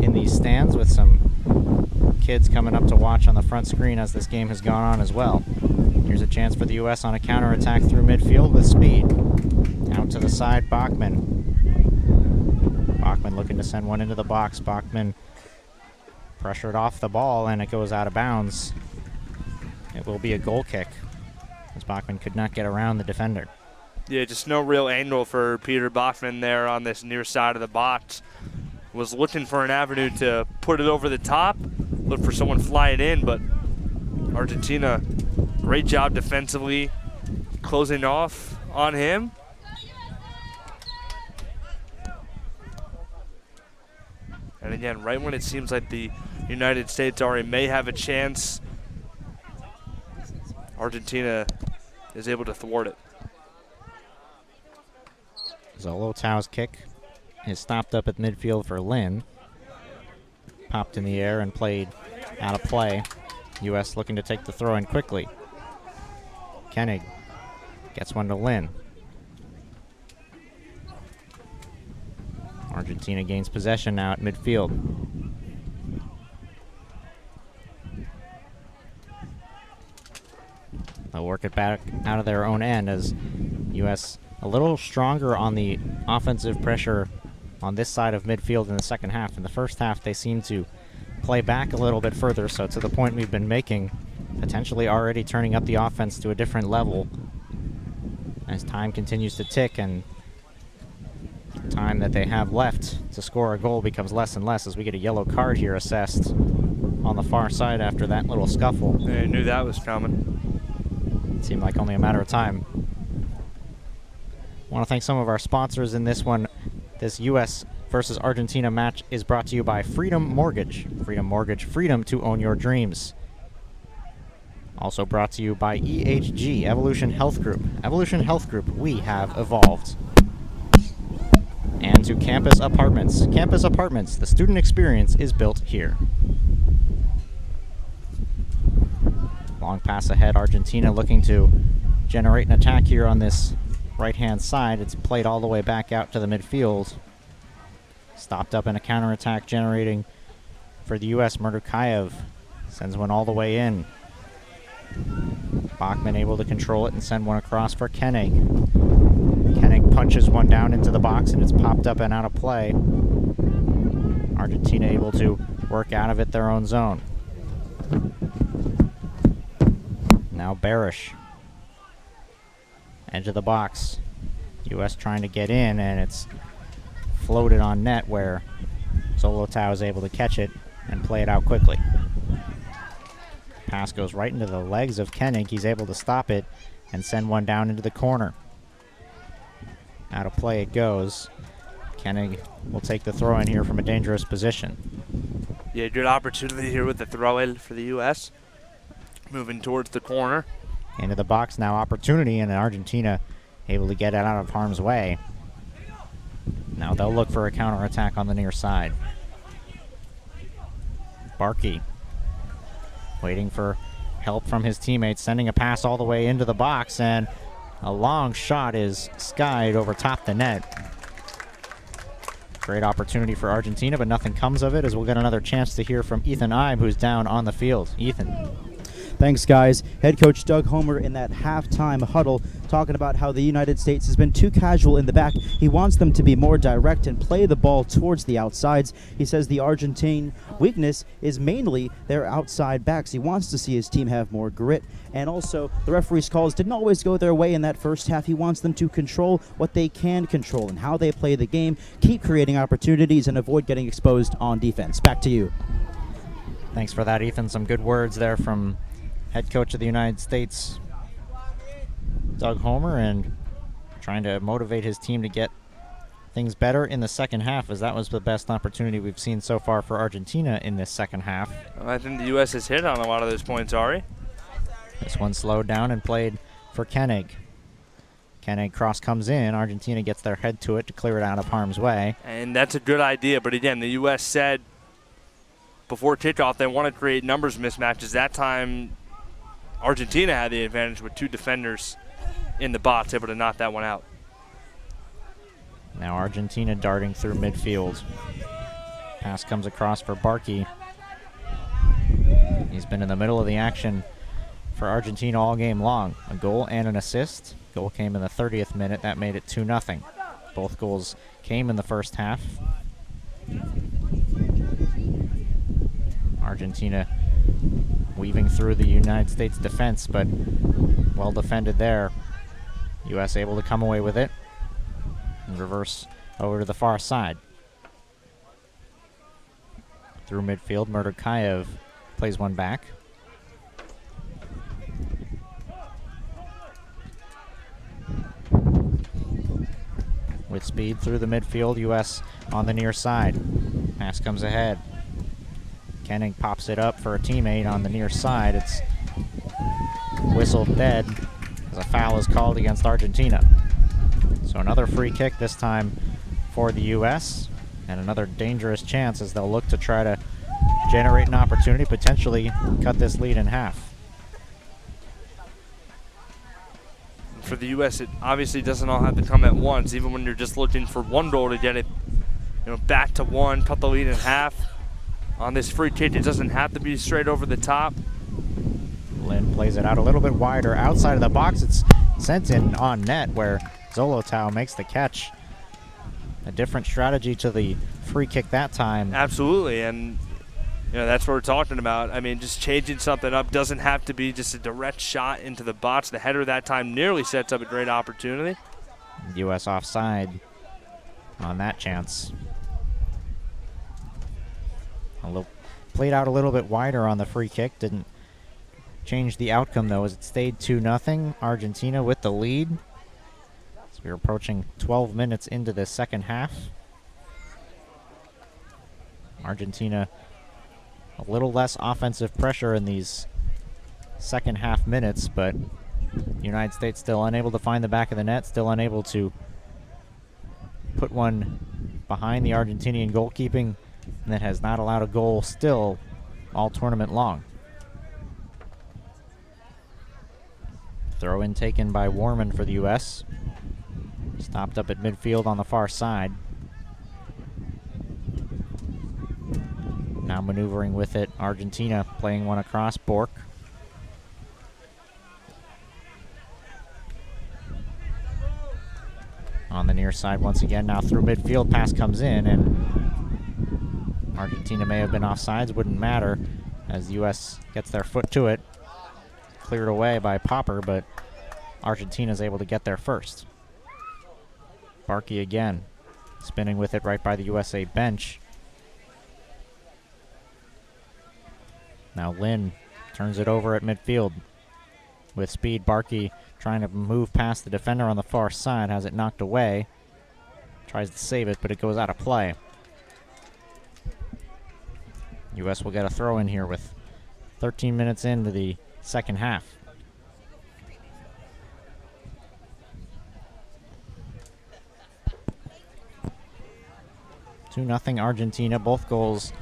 in these stands, with some kids coming up to watch on the front screen as this game has gone on as well. Here's a chance for the U.S. on a counterattack through midfield with speed. Out to the side, Bachmann. Bachmann looking to send one into the box. Bachmann pressured off the ball, and it goes out of bounds. It will be a goal kick, as Bachmann could not get around the defender. Yeah, just no real angle for Peter Bachmann there on this near side of the box. Was looking for an avenue to put it over the top, look for someone flying in, but Argentina, great job defensively, closing off on him. And again, right when it seems like the United States already may have a chance, Argentina is able to thwart it. Zolotau's kick is stopped up at midfield for Lin. Popped in the air and played out of play. U.S. looking to take the throw in quickly. Koenig gets one to Lin. Argentina gains possession now at midfield. They'll work it back out of their own end as U.S. a little stronger on the offensive pressure on this side of midfield in the second half. In the first half, they seem to play back a little bit further, so to the point we've been making, potentially already turning up the offense to a different level as time continues to tick and time that they have left to score a goal becomes less and less, as we get a yellow card here assessed on the far side after that little scuffle. Yeah, I knew that was coming. It seemed like only a matter of time. I want to thank some of our sponsors in this one. This U.S. versus Argentina match is brought to you by Freedom Mortgage. Freedom Mortgage, freedom to own your dreams. Also brought to you by EHG, Evolution Health Group. Evolution Health Group, we have evolved. And to Campus Apartments. Campus Apartments, the student experience is built here. Long pass ahead, Argentina looking to generate an attack here on this right-hand side. It's played all the way back out to the midfield. Stopped up in a counterattack generating for the U.S. Murdukayev sends one all the way in. Bachman able to control it and send one across for Koenig. Koenig punches one down into the box and it's popped up and out of play. Argentina able to work out of it their own zone. Now Barish. Edge of the box. U.S. trying to get in, and it's floated on net where Zolotau is able to catch it and play it out quickly. Pass goes right into the legs of Koenig. He's able to stop it and send one down into the corner. Out of play it goes. Koenig will take the throw in here from a dangerous position. Yeah, good opportunity here with the throw in for the U.S. Moving towards the corner. Into the box now, opportunity, and Argentina able to get it out of harm's way. Now they'll look for a counterattack on the near side. Barkey waiting for help from his teammates, sending a pass all the way into the box, and a long shot is skied over top the net. Great opportunity for Argentina, but nothing comes of it, as we'll get another chance to hear from Ethan Ibe, who's down on the field. Ethan. Thanks, guys. Head coach Doug Homer in that halftime huddle talking about how the United States has been too casual in the back. He wants them to be more direct and play the ball towards the outsides. He says the Argentine weakness is mainly their outside backs. He wants to see his team have more grit. And also, the referee's calls didn't always go their way in that first half. He wants them to control what they can control and how they play the game, keep creating opportunities, and avoid getting exposed on defense. Back to you. Thanks for that, Ethan. Some good words there from head coach of the United States, Doug Homer, and trying to motivate his team to get things better in the second half, as that was the best opportunity we've seen so far for Argentina in this second half. Well, I think the U.S. has hit on a lot of those points, Ari. This one slowed down and played for Koenig. Koenig cross comes in. Argentina gets their head to it to clear it out of harm's way. And that's a good idea, but again, the U.S. said before kickoff they want to create numbers mismatches. That time Argentina had the advantage with two defenders in the box, able to knock that one out. Now Argentina darting through midfield. Pass comes across for Barkey. He's been in the middle of the action for Argentina all game long. A goal and an assist. Goal came in the 30th minute. That made it 2-0. Both goals came in the first half. Argentina weaving through the United States defense, but well defended there. U.S. able to come away with it and reverse over to the far side. Through midfield, Murdukayev plays one back. With speed through the midfield, U.S. on the near side. Pass comes ahead. Koenig pops it up for a teammate on the near side. It's whistled dead as a foul is called against Argentina. So another free kick, this time for the U.S., and another dangerous chance as they'll look to try to generate an opportunity, potentially cut this lead in half. For the U.S., it obviously doesn't all have to come at once, even when you're just looking for one goal to get it back to one, cut the lead in half. On this free kick, it doesn't have to be straight over the top. Lin plays it out a little bit wider outside of the box. It's sent in on net where Zolotau makes the catch. A different strategy to the free kick that time. Absolutely, and that's what we're talking about. I mean, just changing something up doesn't have to be just a direct shot into the box. The header that time nearly sets up a great opportunity. U.S. offside on that chance. Played out a little bit wider on the free kick. Didn't change the outcome, though, as it stayed 2-0. Argentina with the lead. So we're approaching 12 minutes into the second half. Argentina a little less offensive pressure in these second half minutes, but the United States still unable to find the back of the net, still unable to put one behind the Argentinian goalkeeping, and that has not allowed a goal still all tournament long. Throw in taken by Warman for the U.S. Stopped up at midfield on the far side. Now maneuvering with it, Argentina playing one across. Bork. On the near side once again, now through midfield, pass comes in, and Argentina may have been offsides, wouldn't matter, as the U.S. gets their foot to it. Cleared away by Popper, but Argentina's able to get there first. Barkey again, spinning with it right by the USA bench. Now Lin turns it over at midfield. With speed, Barkey trying to move past the defender on the far side, has it knocked away. Tries to save it, but it goes out of play. U.S. will get a throw in here with 13 minutes into the second half. Two 2-0 Argentina, both goals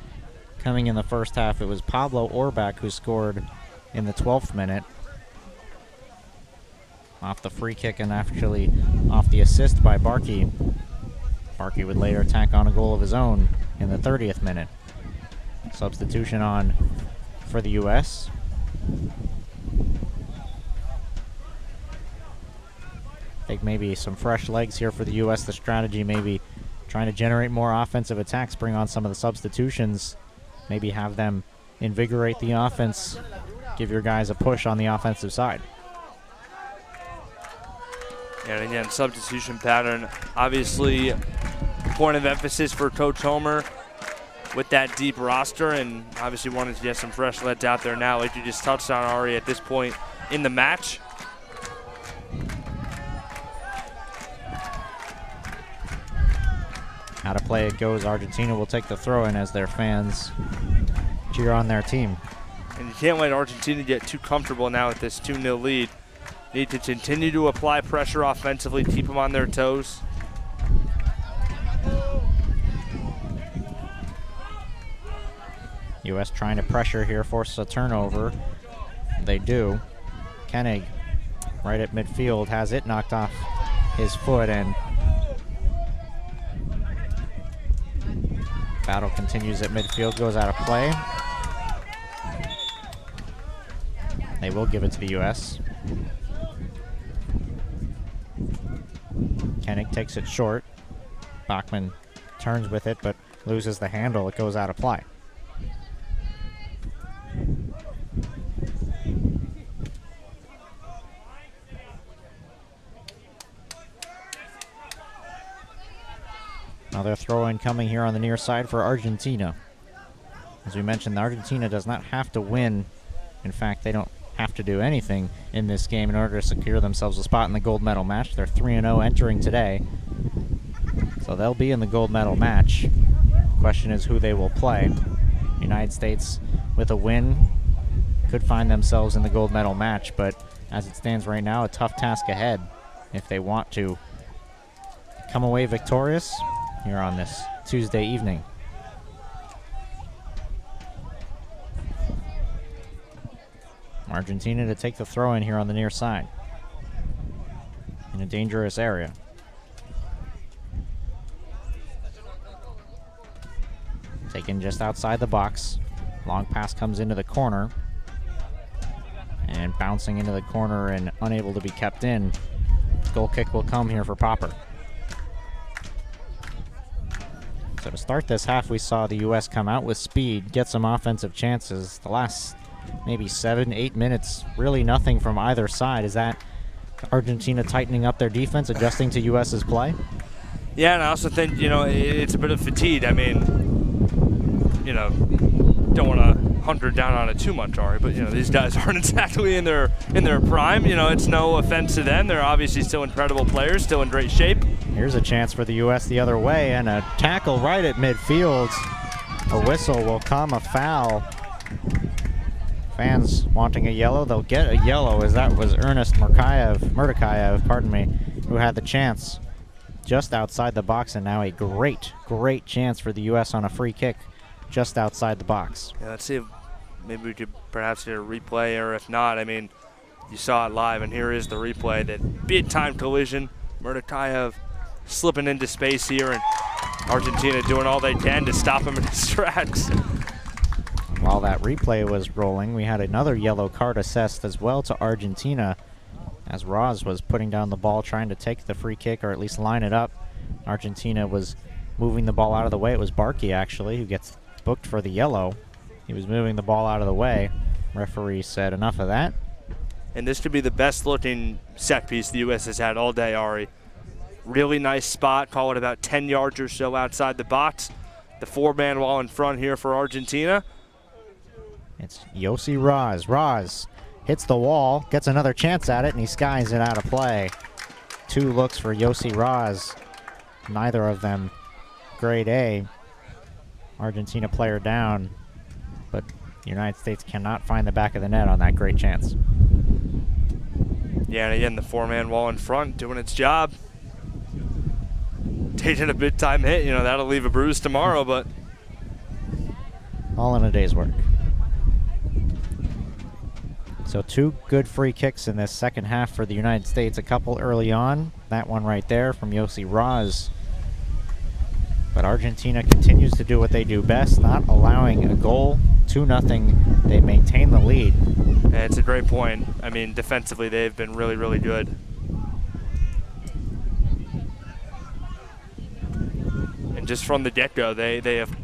coming in the first half. It was Pablo Orbach who scored in the 12th minute. Off the free kick and actually off the assist by Barkey. Barkey would later tack on a goal of his own in the 30th minute. Substitution on for the U.S. I think maybe some fresh legs here for the U.S. The strategy maybe trying to generate more offensive attacks, bring on some of the substitutions, maybe have them invigorate the offense, give your guys a push on the offensive side. And again, substitution pattern, obviously point of emphasis for Coach Homer with that deep roster, and obviously wanted to get some fresh legs out there now, like you just touched on, Ari, at this point in the match. Out of play it goes. Argentina will take the throw in as their fans cheer on their team. And you can't let Argentina get too comfortable now with this 2-0 lead. Need to continue to apply pressure offensively, keep them on their toes. U.S. trying to pressure here, force a turnover. They do. Koenig, right at midfield, has it knocked off his foot, and battle continues at midfield, goes out of play. They will give it to the U.S. Koenig takes it short. Bachmann turns with it, but loses the handle. It goes out of play. Another throw-in coming here on the near side for Argentina. As we mentioned, Argentina does not have to win. In fact, they don't have to do anything in this game in order to secure themselves a spot in the gold medal match. They're 3-0 entering today, so they'll be in the gold medal match. Question is who they will play. United States, with a win, could find themselves in the gold medal match, but as it stands right now, a tough task ahead if they want to come away victorious here on this Tuesday evening. Argentina to take the throw in here on the near side in a dangerous area. Taken just outside the box. Long pass comes into the corner, and bouncing into the corner and unable to be kept in. Goal kick will come here for Popper. So to start this half, we saw the U.S. come out with speed, get some offensive chances. The last maybe 7-8 minutes, really nothing from either side. Is that Argentina tightening up their defense, adjusting to U.S.'s play? Yeah, and I also think, it's a bit of fatigue. I mean, don't want to hunker down on it too much, Ari, but, these guys aren't exactly in their prime. It's no offense to them. They're obviously still incredible players, still in great shape. Here's a chance for the U.S. the other way, and a tackle right at midfield A whistle will come, a foul. Fans wanting a yellow, they'll get a yellow, as that was Ernest Murdakayev, pardon me, who had the chance just outside the box, and now a great chance for the U.S. on a free kick just outside the box. Yeah, let's see if maybe we could perhaps get a replay, or if not, I mean, you saw it live, and here is the replay. That big-time collision, Murdakayev slipping into space here, and Argentina doing all they can to stop him in his tracks. While that replay was rolling, we had another yellow card assessed as well to Argentina, as Roz was putting down the ball, trying to take the free kick, or at least line it up. Argentina was moving the ball out of the way. It was Barkey, actually, who gets booked for the yellow. He was moving the ball out of the way. Referee said enough of that. And this could be the best looking set piece the U.S. has had all day, Ari. Really nice spot, call it about 10 yards or so outside the box. The 4-man wall in front here for Argentina. It's Yossi Roz. Roz hits the wall, gets another chance at it, and he skies it out of play. 2 looks for Yossi Roz. Neither of them grade A. Argentina player down, but the United States cannot find the back of the net on that great chance. Yeah, and again, the 4-man wall in front doing its job. Taking a big-time hit, you know, that'll leave a bruise tomorrow, but all in a day's work. So 2 good free kicks in this second half for the United States. A couple early on. That one right there from Yossi Roz. But Argentina continues to do what they do best, not allowing a goal. 2-0. They maintain the lead. And it's a great point. I mean, defensively, they've been really good. And just from the get-go, they have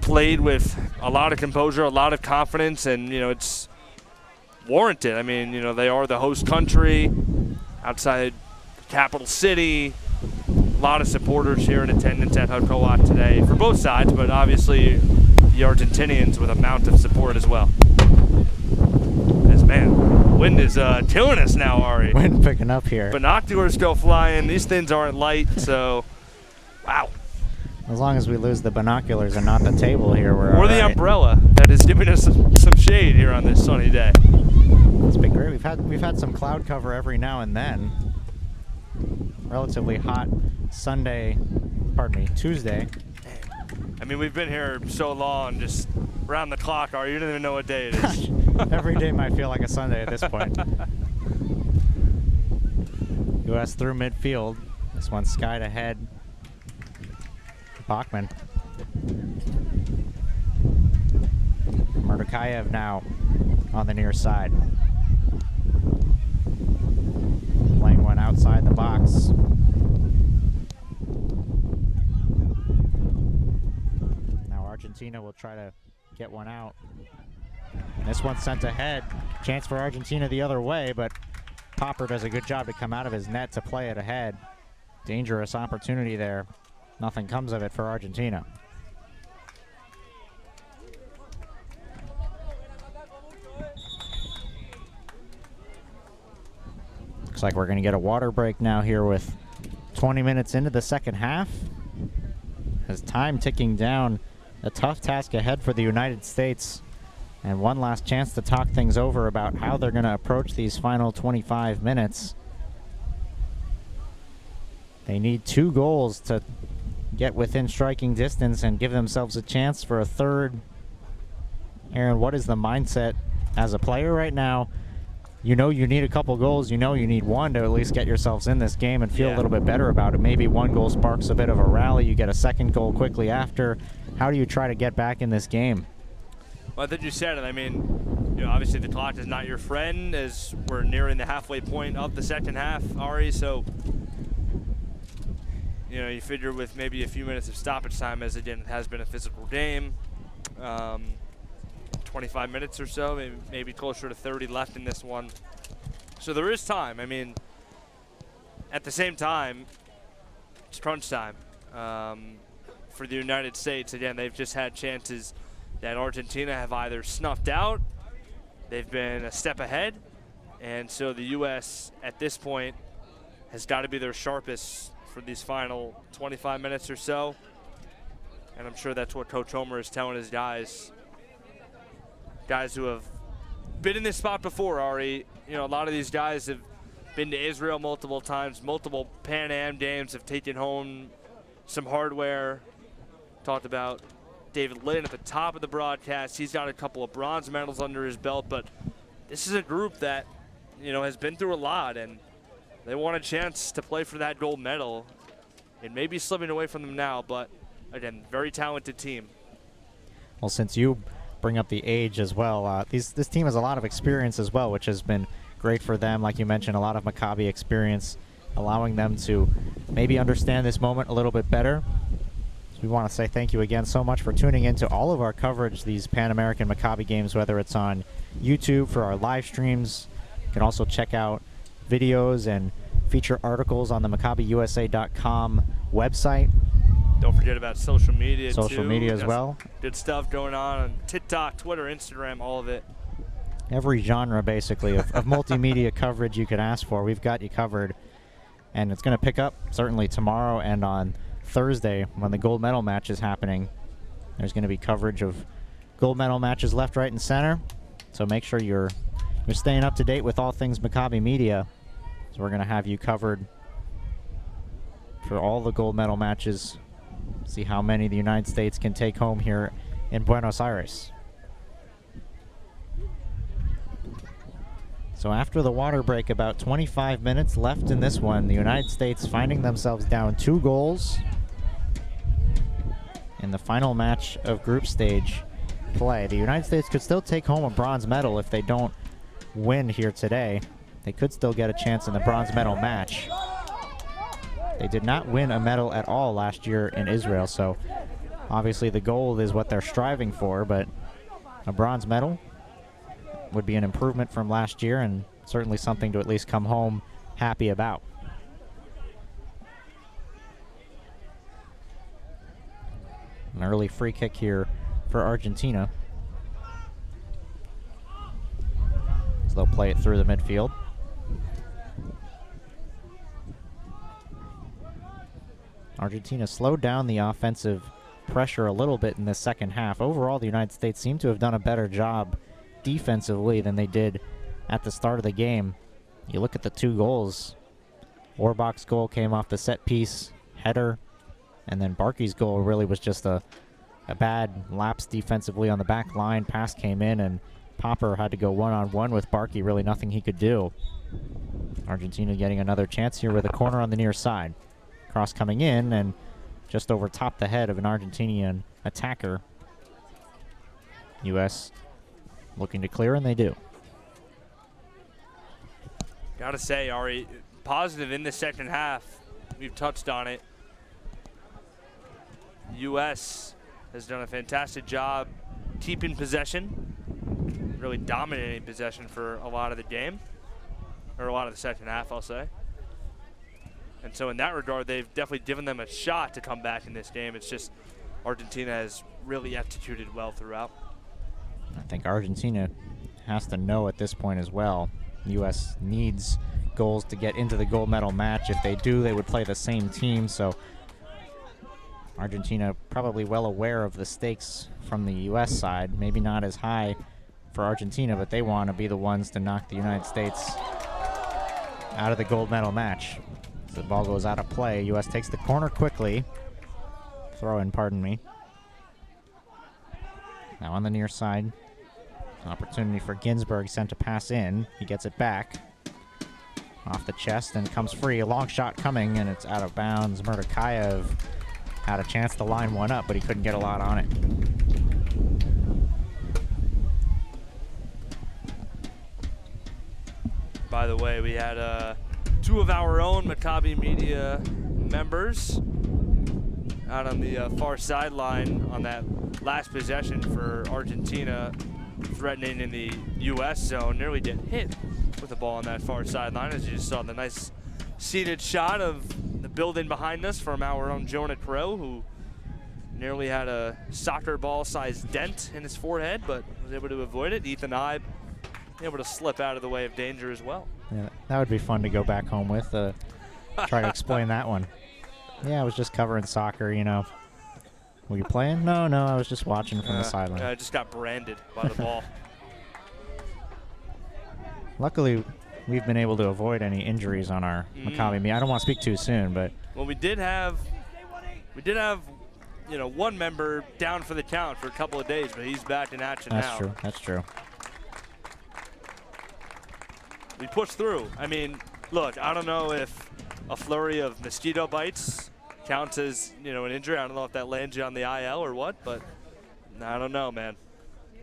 played with a lot of composure, a lot of confidence, and, you know, it's warranted. I mean, you know, they are the host country outside the capital city. A lot of supporters here in attendance at Hacoaj today for both sides, but obviously the Argentinians with a mount of support as well. As, man, wind is killing us now, Ari. Wind picking up here. Binoculars go flying. These things aren't light, so wow. As long as we lose the binoculars and not the table here, we're or all the right. umbrella that is giving us some shade here on this sunny day. It's been great. We've had some cloud cover every now and then. Relatively hot Tuesday. I mean, we've been here so long, just round the clock, Ari. You don't even know what day it is. Every day might feel like a Sunday at this point. U.S. through midfield. This one skied ahead. Bachman. Murdakayev now on the near side. Playing one outside the box. Now Argentina will try to get one out. And this one's sent ahead. Chance for Argentina the other way, but Popper does a good job to come out of his net to play it ahead. Dangerous opportunity there. Nothing comes of it for Argentina. Looks like we're going to get a water break now here with 20 minutes into the second half. As time ticking down, a tough task ahead for the United States. And one last chance to talk things over about how they're going to approach these final 25 minutes. They need 2 goals to get within striking distance and give themselves a chance for a third. Aaron, what is the mindset as a player right now? You know you need a couple goals. You know you need one to at least get yourselves in this game and feel a little bit better about it. Maybe 1 goal sparks a bit of a rally. You get a second goal quickly after. How do you try to get back in this game? Well, I think you said it. I mean, you know, obviously the clock is not your friend as we're nearing the halfway point of the second half, Ari. So, you know, you figure with maybe a few minutes of stoppage time, as again it has been a physical game, 25 minutes or so, maybe closer to 30 left in this one. So there is time. I mean, at the same time, it's crunch time for the United States. Again, they've just had chances that Argentina have either snuffed out, they've been a step ahead, and so the U.S. at this point has got to be their sharpest for these final 25 minutes or so. And I'm sure that's what Coach Homer is telling his guys. Guys who have been in this spot before, Ari. You know, a lot of these guys have been to Israel multiple times, multiple Pan Am games, have taken home some hardware. Talked about David Lynn at the top of the broadcast. He's got a couple of bronze medals under his belt, but this is a group that, you know, has been through a lot, and they want a chance to play for that gold medal. It may be slipping away from them now, but again, very talented team. Well, since you bring up the age as well, this team has a lot of experience as well, which has been great for them. Like you mentioned, a lot of Maccabi experience, allowing them to maybe understand this moment a little bit better. So we want to say thank you again so much for tuning into all of our coverage, these Pan American Maccabi games, whether it's on YouTube for our live streams. You can also check out videos and feature articles on the MaccabiUSA.com website. Don't forget about social media too. Social media as well. Good stuff going on TikTok, Twitter, Instagram, all of it. Every genre, basically, of multimedia coverage you could ask for, we've got you covered. And it's going to pick up certainly tomorrow and on Thursday when the gold medal match is happening. There's going to be coverage of gold medal matches left, right, and center. So make sure you're staying up to date with all things Maccabi Media. So we're going to have you covered for all the gold medal matches. See how many the United States can take home here in Buenos Aires. So after the water break, about 25 minutes left in this one. The United States finding themselves down 2 goals in the final match of group stage play. The United States could still take home a bronze medal if they don't win here today. They could still get a chance in the bronze medal match. They did not win a medal at all last year in Israel, so obviously the gold is what they're striving for, but a bronze medal would be an improvement from last year and certainly something to at least come home happy about. An early free kick here for Argentina. So they'll play it through the midfield. Argentina slowed down the offensive pressure a little bit in the second half. Overall, the United States seem to have done a better job defensively than they did at the start of the game. You look at the 2 goals. Orbach's goal came off the set piece header, and then Barkey's goal really was just a bad lapse defensively on the back line. Pass came in, and Popper had to go one-on-one with Barkey. Really nothing he could do. Argentina getting another chance here with a corner on the near side. Cross coming in and just over top the head of an Argentinian attacker. U.S. looking to clear, and they do. Gotta say, Ari, positive in the second half. We've touched on it. U.S. has done a fantastic job keeping possession, really dominating possession for a lot of the game, or a lot of the second half, I'll say. And so in that regard, they've definitely given them a shot to come back in this game. It's just Argentina has really executed well throughout. I think Argentina has to know at this point as well. U.S. needs goals to get into the gold medal match. If they do, they would play the same team. So Argentina probably well aware of the stakes from the U.S. side. Maybe not as high for Argentina, but they want to be the ones to knock the United States out of the gold medal match. So the ball goes out of play. U.S. takes the corner quickly. Throw in, pardon me. Now on the near side. Opportunity for Ginsberg, sent to pass in. He gets it back. Off the chest and comes free. A long shot coming, and it's out of bounds. Murdakayev had a chance to line one up, but he couldn't get a lot on it. By the way, we had 2 of our own Maccabi Media members out on the far sideline on that last possession for Argentina, threatening in the U.S. zone. Nearly get hit with the ball on that far sideline, as you just saw the nice seated shot of the building behind us from our own Jonah Crow, who nearly had a soccer ball-sized dent in his forehead, but was able to avoid it. Ethan Ibe able to slip out of the way of danger as well. Yeah, that would be fun to go back home with. Try to explain that one. Yeah, I was just covering soccer, you know. Were you playing? No, I was just watching from the sideline. I just got branded by the ball. Luckily, we've been able to avoid any injuries on our Maccabi meet. I don't want to speak too soon, but well, we did have, one member down for the count for a couple of days, but he's back in action now. That's true. We pushed through. I mean, look, I don't know if a flurry of mosquito bites counts as, an injury. I don't know if that lands you on the IL or what, but I don't know, man.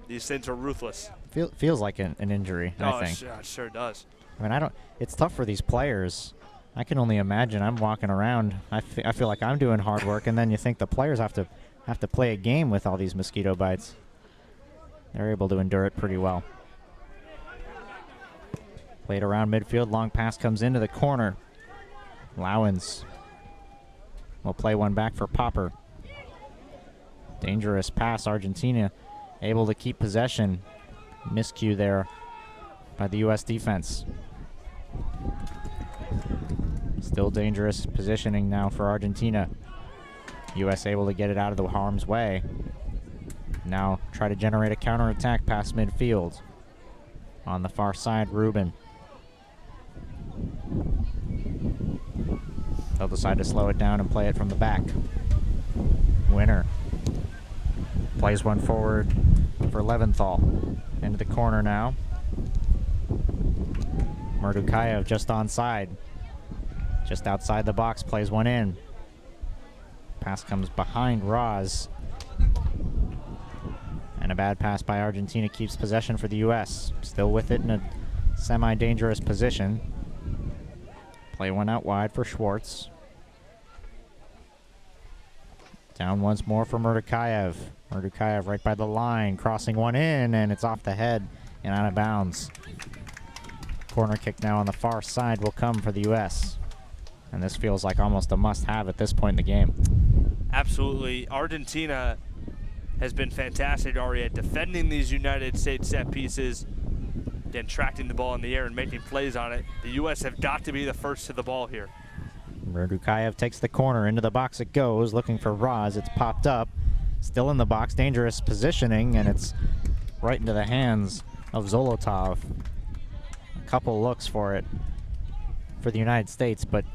These things are ruthless. Feels like an injury, I think. It sure does. I mean, it's tough for these players. I can only imagine. I'm walking around. I feel like I'm doing hard work, and then you think the players have to play a game with all these mosquito bites. They're able to endure it pretty well. Played around midfield. Long pass comes into the corner. Lowens will play one back for Popper. Dangerous pass. Argentina able to keep possession. Miscue there by the U.S. defense. Still dangerous positioning now for Argentina. U.S. able to get it out of the harm's way. Now try to generate a counterattack past midfield. On the far side, Rubin. They'll decide to slow it down and play it from the back. Winner plays one forward for Leventhal. Into the corner now. Murdukayev just onside. Just outside the box, plays one in. Pass comes behind Roz. And a bad pass by Argentina keeps possession for the U.S. Still with it in a semi-dangerous position. Play one out wide for Schwartz. Down once more for Murdukayev. Murdukayev right by the line, crossing one in, and it's off the head and out of bounds. Corner kick now on the far side will come for the U.S. And this feels like almost a must-have at this point in the game. Absolutely. Argentina has been fantastic already at defending these United States set pieces, then tracking the ball in the air and making plays on it. The U.S. have got to be the first to the ball here. Murdukayev takes the corner. Into the box it goes, looking for Roz. It's popped up. Still in the box, dangerous positioning, and it's right into the hands of Zolotov. A couple looks for it for the United States, but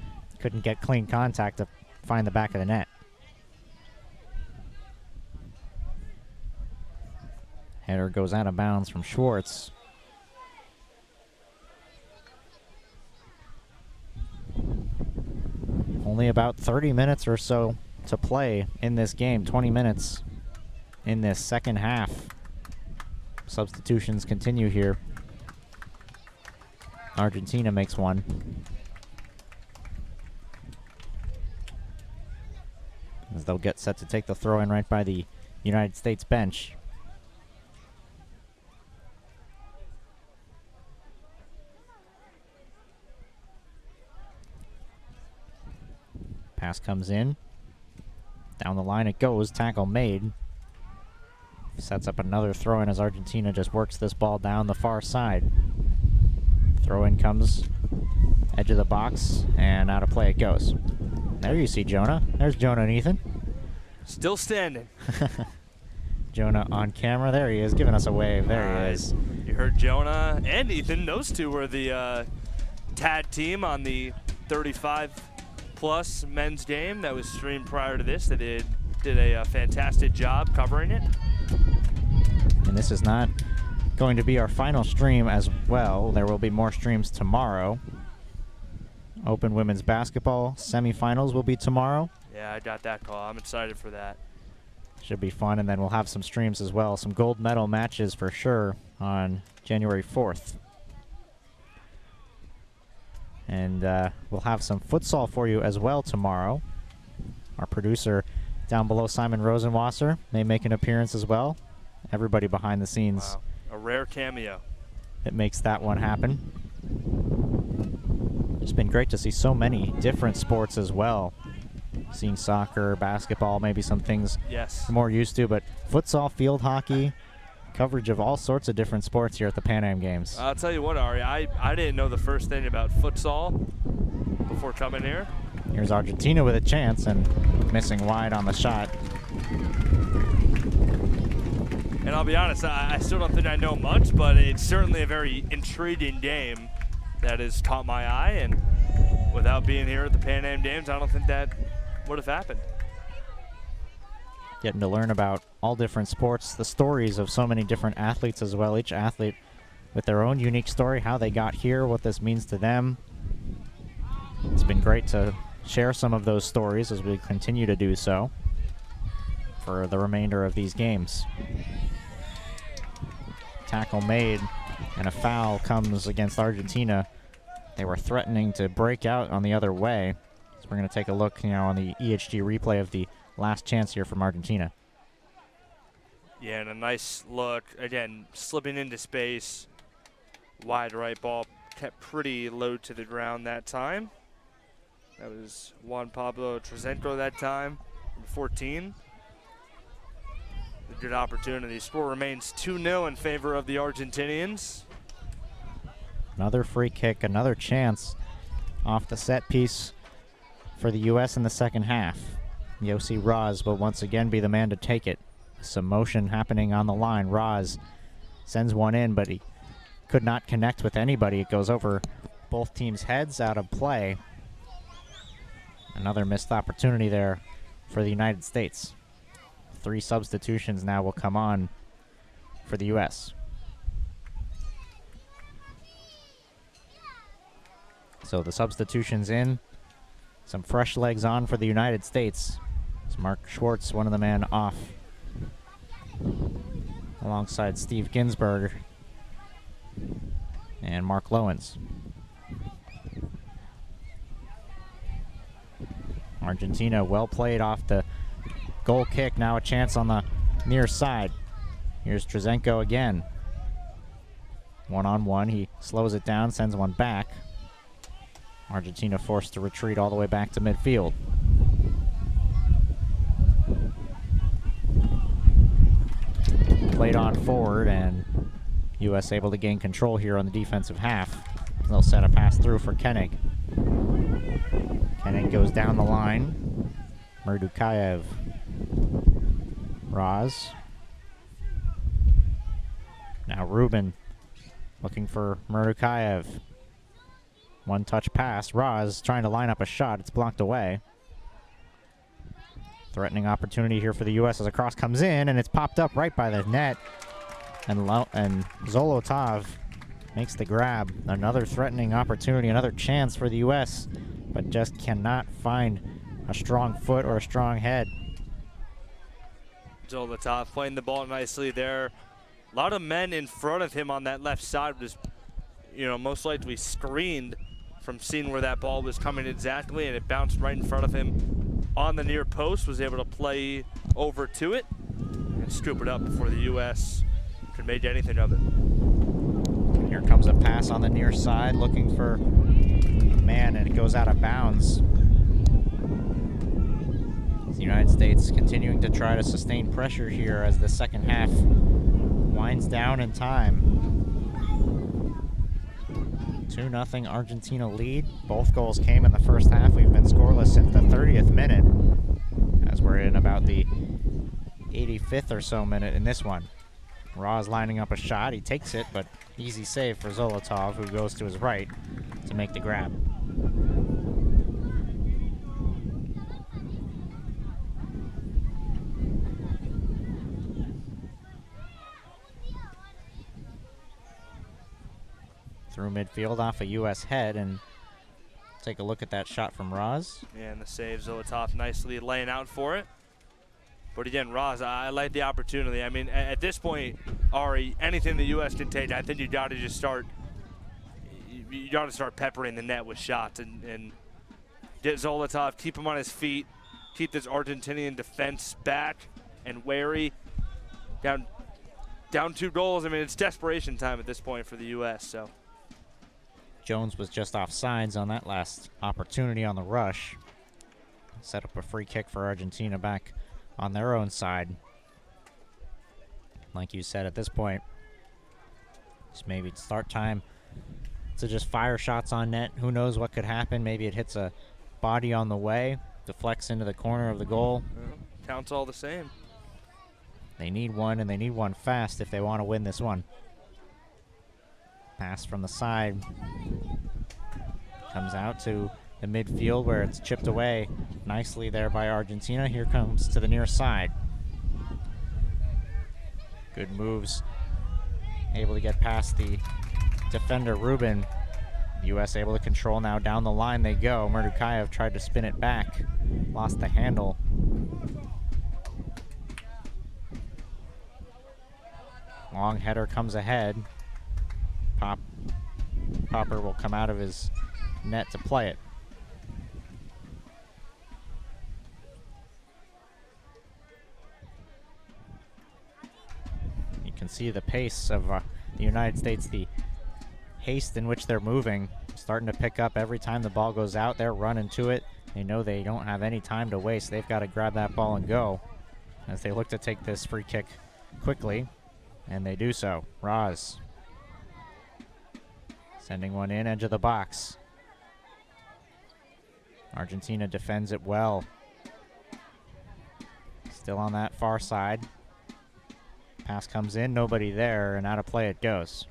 couldn't get clean contact to find the back of the net. Header goes out of bounds from Schwartz. Only about 30 minutes or so to play in this game. 20 minutes in this second half. Substitutions continue here. Argentina makes one. As they'll get set to take the throw in right by the United States bench. Pass comes in. Down the line it goes. Tackle made. Sets up another throw in as Argentina just works this ball down the far side. Throw in comes. Edge of the box. And out of play it goes. There you see Jonah. There's Jonah and Ethan. Still standing. Jonah on camera. There he is, giving us a wave. There he is. You heard Jonah and Ethan. Those two were the tag team on the 35-plus men's game that was streamed prior to this. They did a fantastic job covering it. And this is not going to be our final stream as well. There will be more streams tomorrow. Open women's basketball semifinals will be tomorrow. Yeah, I got that call. I'm excited for that. Should be fun, and then we'll have some streams as well. Some gold medal matches for sure on January 4th. And we'll have some futsal for you as well tomorrow. Our producer down below, Simon Rosenwasser, may make an appearance as well. Everybody behind the scenes. Wow. A rare cameo. It makes that one happen. It's been great to see so many different sports as well. Seeing soccer, basketball, maybe some things yes. we're more used to, but futsal, field hockey, coverage of all sorts of different sports here at the Pan Am Games. I'll tell you what, Ari, I didn't know the first thing about futsal before coming here. Here's Argentina with a chance and missing wide on the shot. And I'll be honest, I still don't think I know much, but it's certainly a very intriguing game that has caught my eye, and without being here at the Pan Am Games, I don't think that would have happened. Getting to learn about all different sports, the stories of so many different athletes as well, each athlete with their own unique story, how they got here, what this means to them. It's been great to share some of those stories as we continue to do so for the remainder of these games. Tackle made, and a foul comes against Argentina. They were threatening to break out on the other way. So we're going to take a look now on the EHG replay of the last chance here from Argentina. Yeah, and a nice look. Again, slipping into space. Wide right, ball kept pretty low to the ground that time. That was Juan Pablo Trezenko that time, number 14. A good opportunity. Score remains 2-0 in favor of the Argentinians. Another free kick, another chance off the set piece for the U.S. in the second half. Yossi Raz will once again be the man to take it. Some motion happening on the line. Raz sends one in, but he could not connect with anybody. It goes over both teams' heads, out of play. Another missed opportunity there for the United States. 3 substitutions now will come on for the U.S. So the substitutions in, some fresh legs on for the United States. It's Mark Schwartz, one of the men off, alongside Steve Ginsberg and Mark Lowens. Argentina well played off the goal kick. Now a chance on the near side. Here's Trezenko again. One-on-one, he slows it down, sends one back. Argentina forced to retreat all the way back to midfield. Played on forward, and U.S. able to gain control here on the defensive half. They'll set a pass through for Koenig. Koenig goes down the line. Merdukayev. Raz. Now Rubin looking for Merdukayev. One-touch pass. Raz trying to line up a shot. It's blocked away. Threatening opportunity here for the U.S. as a cross comes in, and it's popped up right by the net. And Zolotov makes the grab. Another threatening opportunity, another chance for the U.S., but just cannot find a strong foot or a strong head. Zolotov playing the ball nicely there. A lot of men in front of him on that left side was, most likely screened from seeing where that ball was coming exactly, and it bounced right in front of him on the near post, was able to play over to it and scoop it up before the U.S. could make anything of it. Here comes a pass on the near side, looking for man, and it goes out of bounds. The United States continuing to try to sustain pressure here as the second half winds down in time. 2-0 Argentina lead. Both goals came in the first half. We've been scoreless since the 30th minute, as we're in about the 85th or so minute in this one. Raz lining up a shot. He takes it, but easy save for Zolotov, who goes to his right to make the grab. Through midfield off a U.S. head, and take a look at that shot from Raz. Yeah, and the save, Zolotov nicely laying out for it. But again, Raz, I like the opportunity. I mean, at this point, Ari, anything the U.S. can take, I think you got to just start. You got to start peppering the net with shots and get Zolotov, keep him on his feet, keep this Argentinian defense back and wary. Down 2 goals. I mean, it's desperation time at this point for the U.S. So. Jones was just offsides on that last opportunity on the rush. Set up a free kick for Argentina back on their own side. Like you said, at this point, it's maybe start time to just fire shots on net. Who knows what could happen? Maybe it hits a body on the way, deflects into the corner of the goal. counts all the same. They need one, and they need one fast if they want to win this one. Pass from the side. Comes out to the midfield where it's chipped away nicely there by Argentina. Here comes to the near side. Good moves. Able to get past the defender, Rubin. The U.S. able to control now. Down the line they go. Murdukayev tried to spin it back. Lost the handle. Long header comes ahead. Popper will come out of his net to play it. You can see the pace of the United States, the haste in which they're moving, starting to pick up every time the ball goes out. They're running to it. They know they don't have any time to waste. They've got to grab that ball and go as they look to take this free kick quickly, and they do so. Raz sending one in, edge of the box. Argentina defends it well. Still on that far side. Pass comes in, nobody there, and out of play it goes.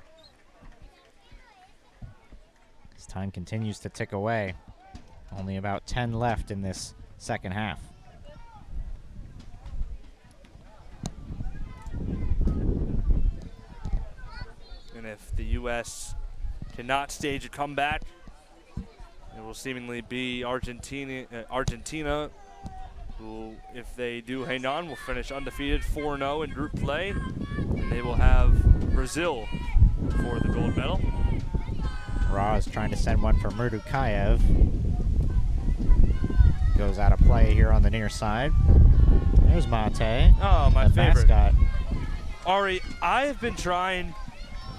As time continues to tick away, only about 10 left in this second half. And if the U.S. cannot stage a comeback, it will seemingly be Argentina, who, if they do hang on, will finish undefeated 4-0 in group play, and they will have Brazil for the gold medal. Raz trying to send one for Murdukayev. Goes out of play here on the near side. There's Mate. Oh, my the favorite. Mascot. Ari, I have been trying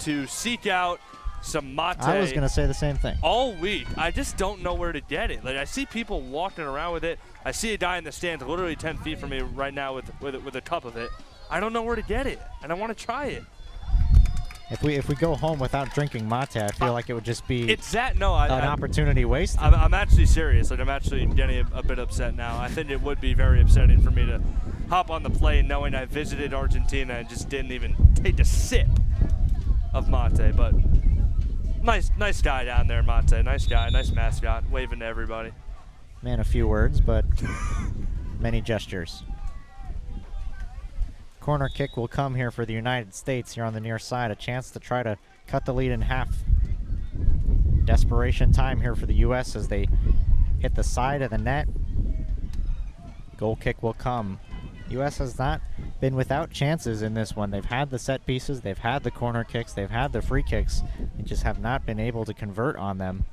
to seek out some mate. I was going to say the same thing. All week. I just don't know where to get it. Like, I see people walking around with it. I see a guy in the stands literally 10 feet from me right now with a cup of it. I don't know where to get it, and I want to try it. If we go home without drinking mate, I feel like it would just be an opportunity wasted. I'm actually serious. Like, I'm actually getting a bit upset now. I think it would be very upsetting for me to hop on the plane knowing I visited Argentina and just didn't even take a sip of mate. But nice guy down there, Mate. Nice guy, nice mascot, waving to everybody. Man, a few words, but many gestures. Corner kick will come here for the United States here on the near side. A chance to try to cut the lead in half. Desperation time here for the U.S. as they hit the side of the net. Goal kick will come. U.S. has not been without chances in this one. They've had the set pieces, they've had the corner kicks, they've had the free kicks. They just have not been able to convert on them.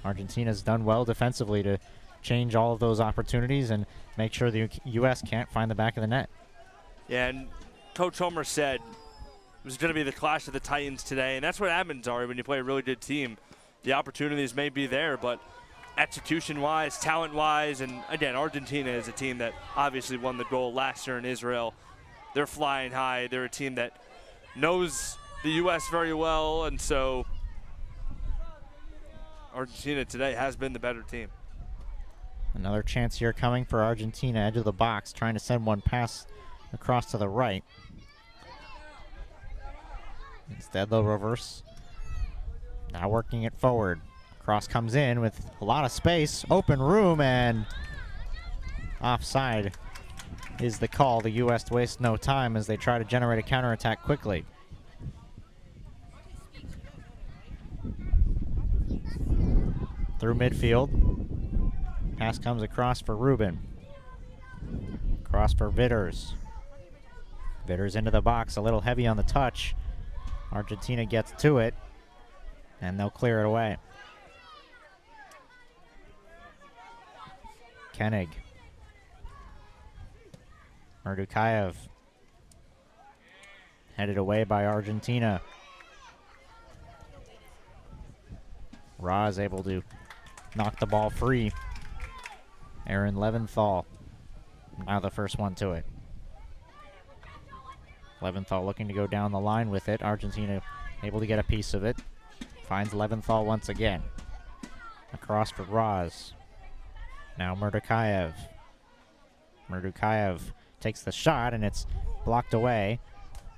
Argentina's done well defensively to change all of those opportunities and make sure the U.S. can't find the back of the net. Yeah, and Coach Homer said it was going to be the clash of the Titans today, and that's what happens, Ari, when you play a really good team. The opportunities may be there, but execution-wise, talent-wise, and again, Argentina is a team that obviously won the gold last year in Israel. They're flying high. They're a team that knows the U.S. very well, and so Argentina today has been the better team. Another chance here coming for Argentina, edge of the box, trying to send one pass across to the right. Instead, they'll reverse. Now working it forward. Cross comes in with a lot of space, open room, and offside is the call. The U.S. wastes no time as they try to generate a counterattack quickly. Through midfield. Pass comes across for Rubin. Cross for Vitters. Vitters into the box, a little heavy on the touch. Argentina gets to it, and they'll clear it away. Koenig. Murdukayev. Headed away by Argentina. Raz able to knock the ball free. Aaron Leventhal. Now the first one to it. Leventhal looking to go down the line with it. Argentina able to get a piece of it. Finds Leventhal once again. Across for Raz. Now Murdukayev. Murdukayev takes the shot, and it's blocked away.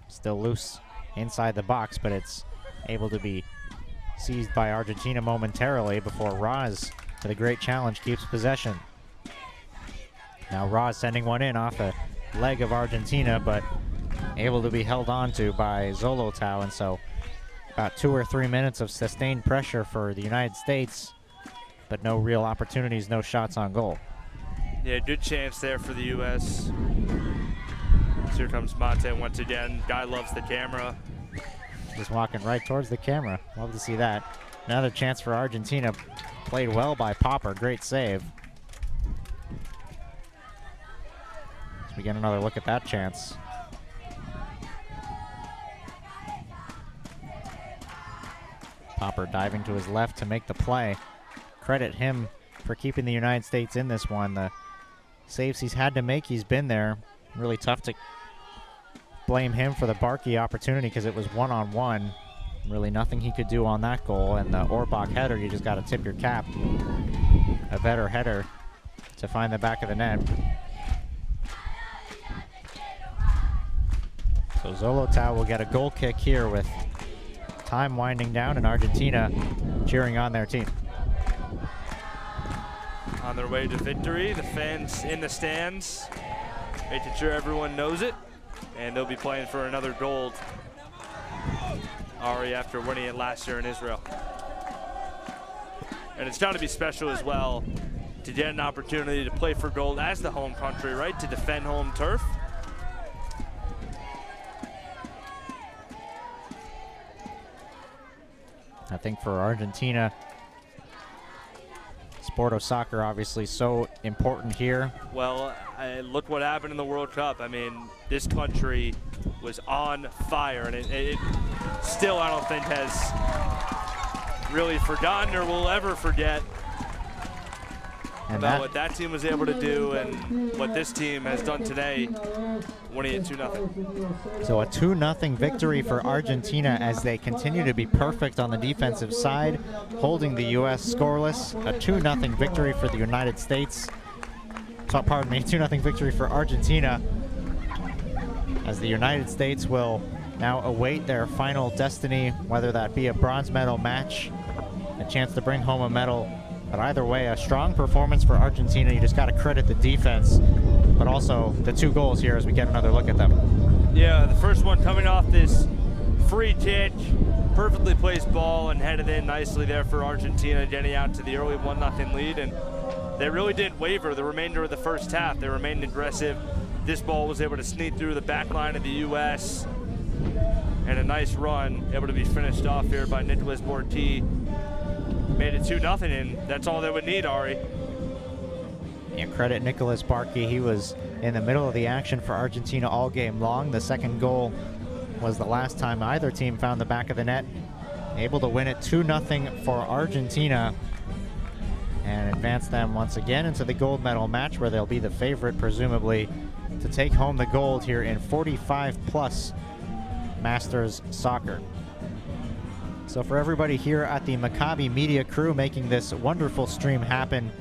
Still loose inside the box, but it's able to be seized by Argentina momentarily before Roz, to the great challenge, keeps possession. Now Roz sending one in off the leg of Argentina, but able to be held on to by Zolotau, and so about 2 or 3 minutes of sustained pressure for the United States, but no real opportunities, no shots on goal. Yeah, good chance there for the U.S. Here comes Mate once again. Guy loves the camera. Just walking right towards the camera. Love to see that. Another chance for Argentina. Played well by Popper. Great save. So we get another look at that chance. Popper diving to his left to make the play. Credit him for keeping the United States in this one. The saves he's had to make, he's been there. Really tough to blame him for the Barkey opportunity because it was one-on-one. Really nothing he could do on that goal. And the Orbach header, you just got to tip your cap. A better header to find the back of the net. So Zolotau will get a goal kick here with time winding down, and Argentina cheering on their team. On their way to victory, the fans in the stands, making sure everyone knows it, and they'll be playing for another gold, Ari, after winning it last year in Israel. And it's got to be special as well to get an opportunity to play for gold as the home country, right? To defend home turf. I think for Argentina, sport of soccer obviously so important here. Well, look what happened in the World Cup. I mean, this country was on fire, and it still, I don't think, has really forgotten or will ever forget about what that team was able to do and what this team has done today, winning it 2-0. So a 2-0 victory for Argentina as they continue to be perfect on the defensive side, holding the U.S. scoreless. A 2-0 victory for the United States. Pardon me, 2-0 victory for Argentina, as the United States will now await their final destiny, whether that be a bronze medal match, a chance to bring home a medal. But either way, a strong performance for Argentina. You just got to credit the defense, but also the 2 goals here as we get another look at them. Yeah, the first one coming off this free kick, perfectly placed ball and headed in nicely there for Argentina, getting out to the early 1-0 lead. And they really didn't waver the remainder of the first half. They remained aggressive. This ball was able to sneak through the back line of the U.S. and a nice run, able to be finished off here by Nicolas Borti. Made it 2-0, and that's all they would need, Ari. And credit Nicolas Barkey. He was in the middle of the action for Argentina all game long. The second goal was the last time either team found the back of the net. Able to win it 2-0 for Argentina and advance them once again into the gold medal match, where they'll be the favorite, presumably, to take home the gold here in 45+ Masters soccer. So for everybody here at the Maccabi Media crew making this wonderful stream happen,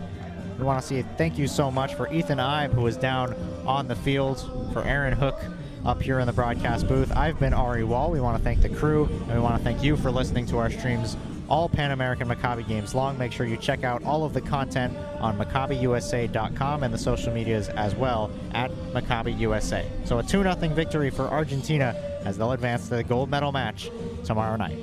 we want to say thank you so much for Ethan Ibe, who is down on the field, for Aaron Hook up here in the broadcast booth. I've been Ari Wall. We want to thank the crew, and we want to thank you for listening to our streams all Pan American Maccabi games long. Make sure you check out all of the content on MaccabiUSA.com and the social medias as well at Maccabi USA. So a 2-0 victory for Argentina as they'll advance to the gold medal match tomorrow night.